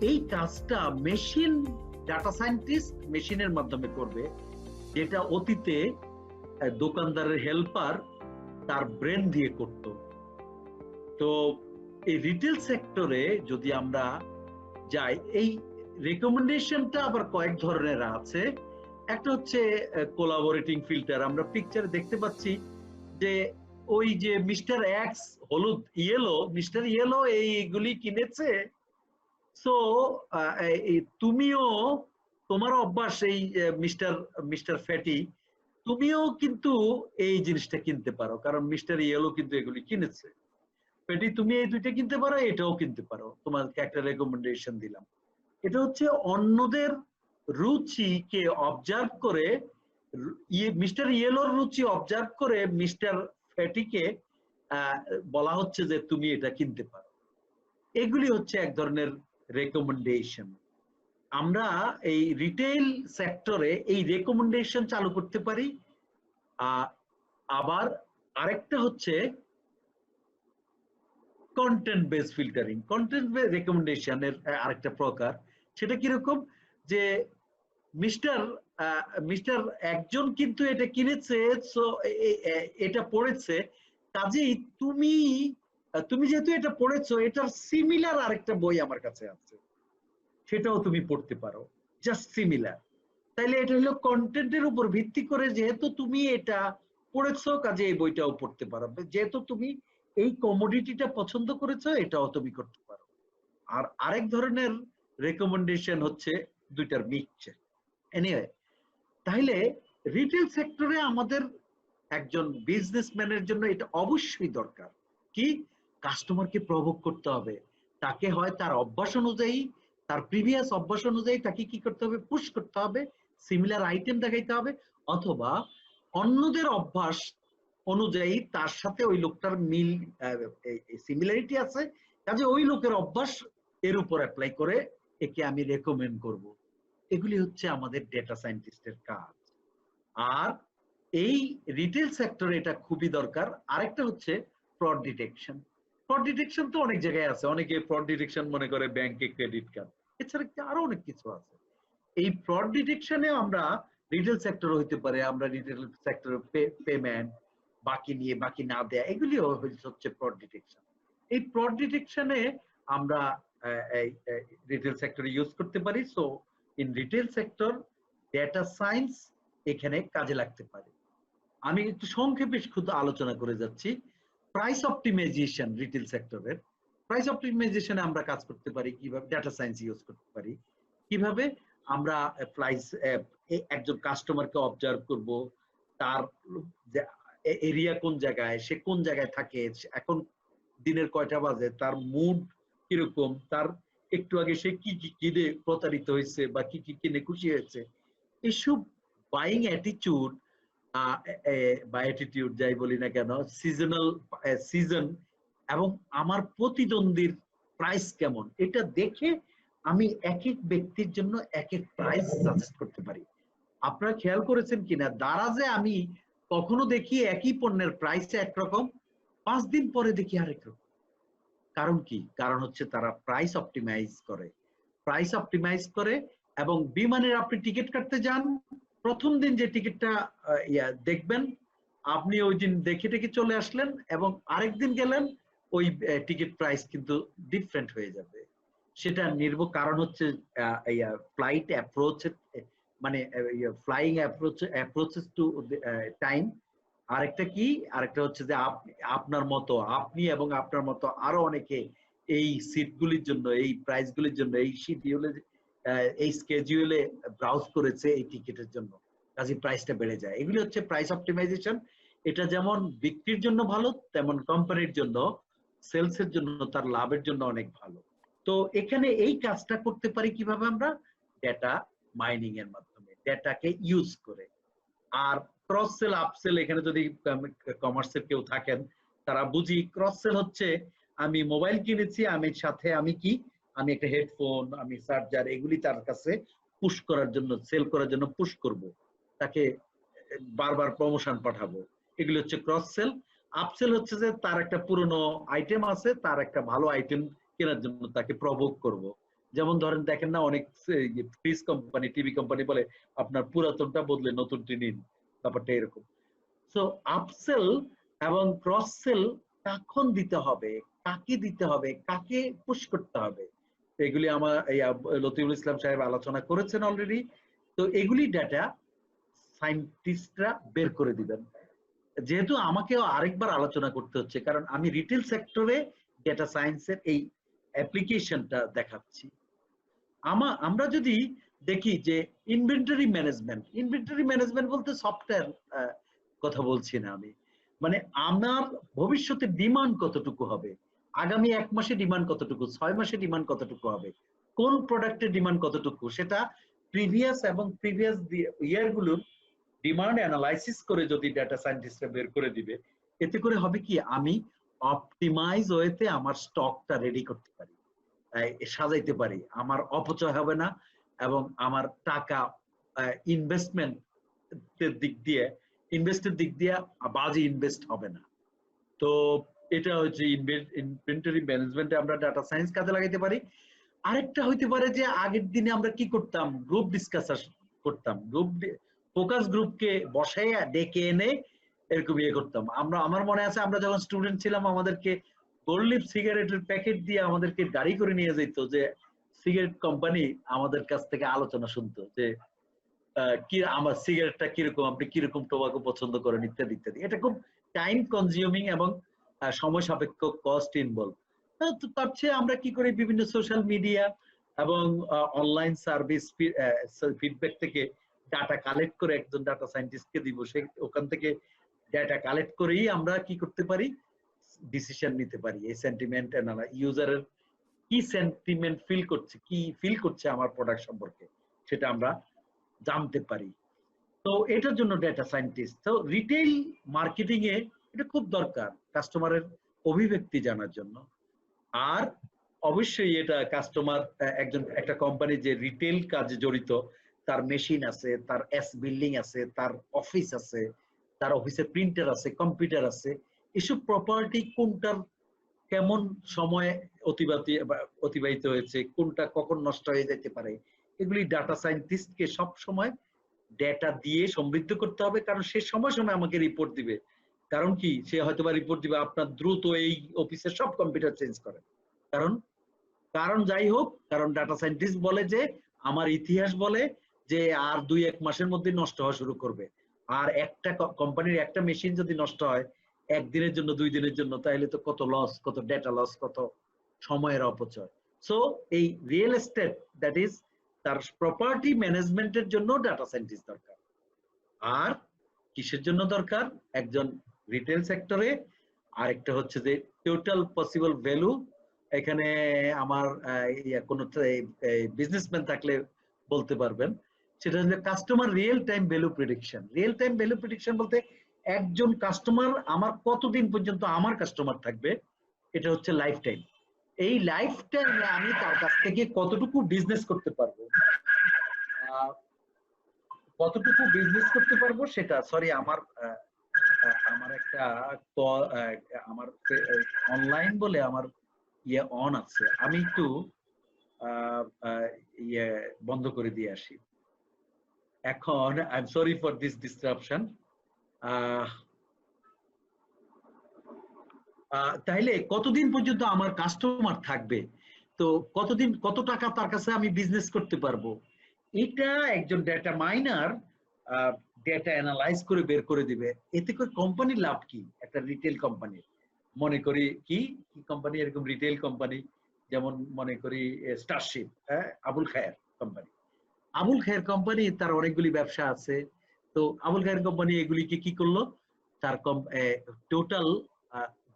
Speaker 4: এই কাজটা মেশিন, ডাটা সায়েন্টিস্ট মেশিনের মাধ্যমে করবে, যেটা অতীতে দোকানদারের হেল্পার তার ব্রেন দিয়ে করত। তো এই রিটেল সেক্টরে যদি আমরা যাই, এই রেকমেন্ডেশনটা আবার কয়েক ধরনের আছে। একটা হচ্ছে কোলাবোরেটিং ফিল্টার। আমরা পিকচারে দেখতে পাচ্ছি যে ওই যে মিস্টার এক্স হলুদ ইয়েলো, মিস্টার ইয়েলো এইগুলি কিনেছে, সো তুমিও, তোমার অভ্যাস এই মিস্টার ফ্যাটি, তুমিও কিন্তু এই জিনিসটা কিনতে পারো, কারণ মিস্টার ইয়েলো কিন্তু এগুলি কিনেছে। ফ্যাটি, তুমি এই দুইটা কিনতে পারো, এটাও কিনতে পারো, তোমাকে একটা রেকমেন্ডেশন দিলাম। এটা হচ্ছে অন্যদের রুচিকে অবজার্ভ করে, মিস্টার ইয়েলোর রুচি অবজার্ভ করে মিস্টার ফ্যাটিকে বলা হচ্ছে যে তুমি এটা কিনতে পারো। এগুলি হচ্ছে এক ধরনের রেকমেন্ডেশন। আমরা এই রিটেল সেক্টরে এই রেকমেন্ডেশন চালু করতে পারি। আবার আরেকটা হচ্ছে content base filtering. Content base রেকমেন্ডেশনের আরেকটা প্রকার। সেটা কিরকম, যে মিস্টার একজন কিন্তু এটা কিনেছে, সো এটা পড়েছে, কাজেই তুমি যেহেতু এটা পড়েছো, এটার সিমিলার আরেকটা বই আমার কাছে আছে, সেটাও তুমি পড়তে পারো, জাস্ট সিমিলার। তাইলে এটা হলো কন্টেন্টের উপর ভিত্তি করে, যেহেতু তুমি এটা পড়েছো কাজে এই বইটাও পড়তে পারো, যেহেতু তুমি এই কমোডিটিটা পছন্দ করেছো এটাও তুমি করতে পারো। আর আরেক ধরনের রেকমেন্ডেশন হচ্ছে দুইটার মিক্সচার। এনিওয়ে, তাহলে রিটেল সেক্টরে আমাদের একজন বিজনেসম্যানের জন্য এটা অবশ্যই দরকার। কি, কাস্টমারকে প্রভোগ করতে হবে, তাকে হয় তার অভ্যাস অনুযায়ী, তার প্রিভিয়াস অভ্যাস অনুযায়ী তাকে কি করতে হবে, পুশ করতে হবে, সিমিলার আইটেম দেখাইতে হবে, অথবা অন্যদের অভ্যাস অনুযায়ী তার সাথে ওই লোকটার মিল সিমিলারিটি আছে, কাজে ওই লোকের অভ্যাস এর উপর অ্যাপ্লাই করে একে আমি রেকমেন্ড করব। এগুলি হচ্ছে আমাদের ডেটা সায়েন্টিস্টের কাজ। আর এই রিটেল সেক্টরে এটা খুবই দরকার। আরেকটা হচ্ছে ফ্রড ডিটেকশন। ফ্রড ডিটেকশন তো অনেক জায়গায় আছে, অনেকে ফ্রড ডিটেকশন মনে করে ব্যাংকে ক্রেডিট কার্ড, এছাড়া আরো অনেক কিছু আছে। এই ফ্রড ডিটেকশনে আমরা রিটেল সেক্টর হইতে পারে, আমরা রিটেল সেক্টরে পেমেন্ট, বাকি নিয়ে বাকি না দেয়া, এগুলিও হচ্ছে ফ্রড ডিটেকশন। এই ফ্রড ডিটেকশনে আমরা রিটেল সেক্টরে ইউজ করতে পারি। So in retail sector data science এখানে কাজে লাগতে পারে। আমি একটু সংক্ষেপে শুধু আলোচনা করে যাচ্ছি। প্রাইস অপটিমাইজেশন, রিটেল সেক্টরের প্রাইস অপটিমাইজেশনে আমরা কাজ করতে পারি কিভাবে, ডেটা সায়েন্স ইউজ করতে পারি কিভাবে। আমরা প্রাইস, একজন কাস্টমারকে অবজার্ভ করব, তার এরিয়া কোন জায়গায়, সে কোন জায়গায় থাকে, এখন দিনের কয়টা বাজে, তার মুড কিরকম, তার একটু আগে সে কি কি কিনে প্রতারিত হয়েছে বা কি কি কিনে খুশি হয়েছে, এসব বাইং অ্যাটিটিউড বা অ্যাটিটিউড যাই বলি না কেন, সিজনাল সিজন এবং আমার প্রতিদ্বন্দ্বীর প্রাইস কেমন, এটা দেখে আমি এক এক ব্যক্তির জন্য এক এক প্রাইস সাজেস্ট করতে পারি। আপনারা খেয়াল করেছেন কিনা, দারাজে আমি কখনো দেখি একই পণ্যের প্রাইস একরকম, 5 দিন পরে দেখি আরেক রকম। কারণ কি? কারণ হচ্ছে তারা প্রাইস অপটিমাইজ করে। এবং বিমানের আপনি টিকিট কাটতে যান, প্রথম দিন যে টিকিটটা দেখবেন, আপনি ওই দিন দেখে টেকে চলে আসলেন, এবং আরেকদিন গেলেন, ওই টিকিট প্রাইস কিন্তু ডিফারেন্ট হয়ে যাবে। সেটা কারণ হচ্ছে ফ্লাইট অ্যাপ্রোচ, মানে ফ্লাইং অ্যাপ্রোচেস টু টাইম। আরেকটা হচ্ছে যে আপনার মতো, আপনি এবং আপনার মতো আরো অনেকে এই সিটগুলির জন্য, এই প্রাইসগুলির জন্য, এই শিডিউলে, এই স্কেডিউলে ব্রাউজ করেছে এই টিকিটের জন্য, কাজে প্রাইসটা বেড়ে যায়। এগুলি হচ্ছে প্রাইস অপটিমাইজেশন। এটা যেমন বিক্রির জন্য ভালো, তেমন কোম্পানির জন্য, সেলস এর জন্য, তার লাভের জন্য অনেক ভালো। তো এখানে এই কাজটা করতে পারি কিভাবে, আমরা ডেটা মাইনিং এর মাধ্যমে, ডেটাকে ইউজ করে। আর ক্রস সেল, আপসেল, এখানে যদি কমার্সের কেউ থাকেন তারা বুঝি, ক্রস সেল হচ্ছে আমি মোবাইল কিনেছি, আমি সাথে আমি একটা হেডফোন, আমি চার্জার, এগুলি তার কাছে পুশ করার জন্য, সেল করার জন্য পুশ করব, তাকে বারবার প্রমোশন পাঠাবো, এগুলি হচ্ছে ক্রস সেল। আপসেল হচ্ছে যে তার একটা পুরনো আইটেম আছে, তার একটা ভালো আইটেম কেনার জন্য তাকে প্রভোগ করব। যেমন ধরেন, দেখেন না, অনেক ফ্রিজ কোম্পানি, টিভি কোম্পানি বলে আপনার পুরাতনটা বদলে নতুনটি নিন, ব্যাপারটা এরকম। সো আপসেল এবং ক্রস সেল কখন দিতে হবে, কাকে দিতে হবে, কাকে পুশ করতে হবে, এগুলি আমার লতিফুল ইসলাম সাহেব আলোচনা করেছেন অলরেডি। তো এগুলি ডেটা সায়েন্টিস্টরা বের করে দিবেন। যেহেতু আমাকেও আরেকবার আলোচনা করতে হচ্ছে, কারণ আমি রিটেল সেক্টরে ডেটা সায়েন্সের এই অ্যাপ্লিকেশনটা দেখাচ্ছি। আমরা যদি দেখি যে ইনভেন্টরি ম্যানেজমেন্ট বলতে সফটওয়্যার কথা বলছি না আমি, মানে আমার ভবিষ্যতে ডিমান্ড কতটুকু হবে, আগামী 1 মাসে ডিমান্ড কতটুকু, 6 মাসে ডিমান্ড কতটুকু হবে, কোন প্রোডাক্টের ডিমান্ড কতটুকু, সেটা প্রিভিয়াস ইয়ার গুলোর ডিমান্ড অ্যানালাইসিস করে যদি ডেটা সায়েন্টিস্টরা বের করে দিবে, এতে করে হবে কি, আমি অপটিমাইজ ওয়েতে আমার স্টকটা রেডি করতে পারি, সাজাইতে পারি, আমার অপচয় হবে না, এবং আমার টাকা ইনভেস্টের দিক দিয়ে বাজে ইনভেস্ট হবে না। তো এটা হচ্ছে ইনভেন্টরি ম্যানেজমেন্টে আমরা ডাটা সায়েন্স কাজে লাগাইতে পারি। আরেকটা হইতে পারে যে আগের দিনে আমরা কি করতাম, গ্রুপ ডিসকাশন করতাম, ফোকাস গ্রুপকে বসাইয়া ডেকে এনে এরকম ইয়ে করতাম। আমার মনে আছে, আমরা যখন স্টুডেন্ট ছিলাম, আমাদেরকে গোল্ড লিফ সিগারেটের প্যাকেট দিয়ে আমাদেরকে গাড়ি করে নিয়ে যেত, যে সিগারেট কোম্পানি আমাদের কাছ থেকে আলোচনা শুনতো যে কি আমার সিগারেটটা কিরকম, আপনি কিরকম টোবাকো পছন্দ করেন, ইত্যাদি ইত্যাদি। এটা খুব টাইম কনজিউমিং এবং সময় সাপেক্ষ, কস্ট ইনভলভ। তার চেয়ে আমরা কি করি, বিভিন্ন সোশ্যাল মিডিয়া এবং অনলাইন সার্ভিস ফিডব্যাক থেকে ডাটা কালেক্ট করে একজন ডাটা সায়েন্টিস্টকে দিব, সে ওখান থেকে ডেটা কালেক্ট করেই আমরা কি করতে পারি, ডিসিশন নিতে পারি। এই সেন্টিমেন্ট ইউজারের কি সেন্টিমেন্ট ফিল করছে আমার প্রোডাক্ট সম্পর্কে, সেটা আমরা জানতে পারি। তো এটার জন্য ডেটা সায়েন্টিস্ট। তো রিটেইল মার্কেটিং এ এটা খুব দরকার কাস্টমারের অভিব্যক্তি জানার জন্য। আর অবশ্যই এটা কাস্টমার, একটা কোম্পানি যে রিটেল কাজে জড়িত, তার মেশিন আছে, তার বিল্ডিং আছে, তার অফিস আছে, তার অফিসে প্রিন্টার আছে, কম্পিউটার আছে, এসব প্রপার্টি কোনটার কেমন সময় অতিবাহিত হয়েছে, কোনটা কখন নষ্ট হয়ে যেতে পারে, এগুলি ডাটা সায়েন্টিস্টকে সব সময় ডেটা দিয়ে সমৃদ্ধ করতে হবে। কারণ সে সময় সময় আমাকে রিপোর্ট দিবে। কারণ কি, সে হয়তোবা রিপোর্ট দিবে আপনার দ্রুত এই অফিসের সব কম্পিউটার চেঞ্জ করে। কারণ যাই হোক, কারণ ডাটা সায়েন্টিস্ট বলে যে আমার ইতিহাস বলে যে আর 2-1 মাসের মধ্যে নষ্ট হওয়া শুরু করবে। আর একটা কোম্পানির একটা মেশিন যদি নষ্ট হয় একদিনের জন্য, 2 দিনের জন্য, তাহলে তো কত লস, কত ডেটা লস, কত সময়ের অপচয়। সো এই রিয়েল এস্টেট, দ্যাট ইজ তার প্রপার্টি ম্যানেজমেন্টের জন্য ডাটা সায়েন্টিস্ট দরকার। আর কিসের জন্য দরকার একজন রিটেল সেক্টরে? আরেকটা হচ্ছে যে টোটাল পসিবল ভ্যালু। এখানে আমার কোনো বিজনেসম্যান থাকলে বলতে পারবেন, সেটা হচ্ছে customer real time value prediction. Real time value prediction বলতে একজন কাস্টমার আমার কতদিন পর্যন্ত আমার কাস্টমার থাকবে, এটা হচ্ছে লাইফ টাইম। এই লাইফ টাইমে আমি তার কাছ থেকে কতটুকু বিজনেস করতে পারবো, সেটা আমার অনলাইন বলে আমার অন আছে, আমি একটু বন্ধ করে দিয়ে আসি। এখন I am sorry for this disruption. তাইলে কতদিন পর্যন্ত আমার কাস্টমার থাকবে, তো কত টাকা তার কাছে আমি বিজনেস করতে পারবো, এটা একজন ডেটা মাইনার ডেটা অ্যানালাইজ করে বের করে দিবে। এতে করে কোম্পানির লাভ কি? একটা রিটেল কোম্পানি, মনে করি কি কোম্পানি, এরকম রিটেল কোম্পানি যেমন মনে করি স্টারশিপ, আবুল খায়ের কোম্পানি। আবুল খায়ের কোম্পানি তার অনেকগুলি ব্যবসা আছে। তো আবুল খায়ের কোম্পানি এগুলিকে কি করলো, তার টোটাল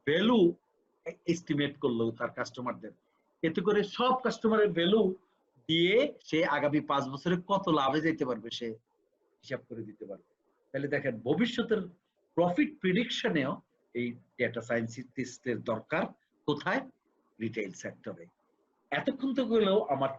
Speaker 4: ভ্যালু এস্টিমেট করলো তার কাস্টমারদের। এতে করে সব কাস্টমারের ভ্যালু দিয়ে সে আগামী 5 বছরে কত লাভে যেতে পারবে সে হিসাব করে দিতে পারবে। তাহলে দেখেন ভবিষ্যতের প্রফিট প্রেডিকশনেও এই ডেটা সায়েন্টিস্টের দরকার। কোথায়? রিটেল সেক্টরে। এতক্ষণ তো গেলেও আমার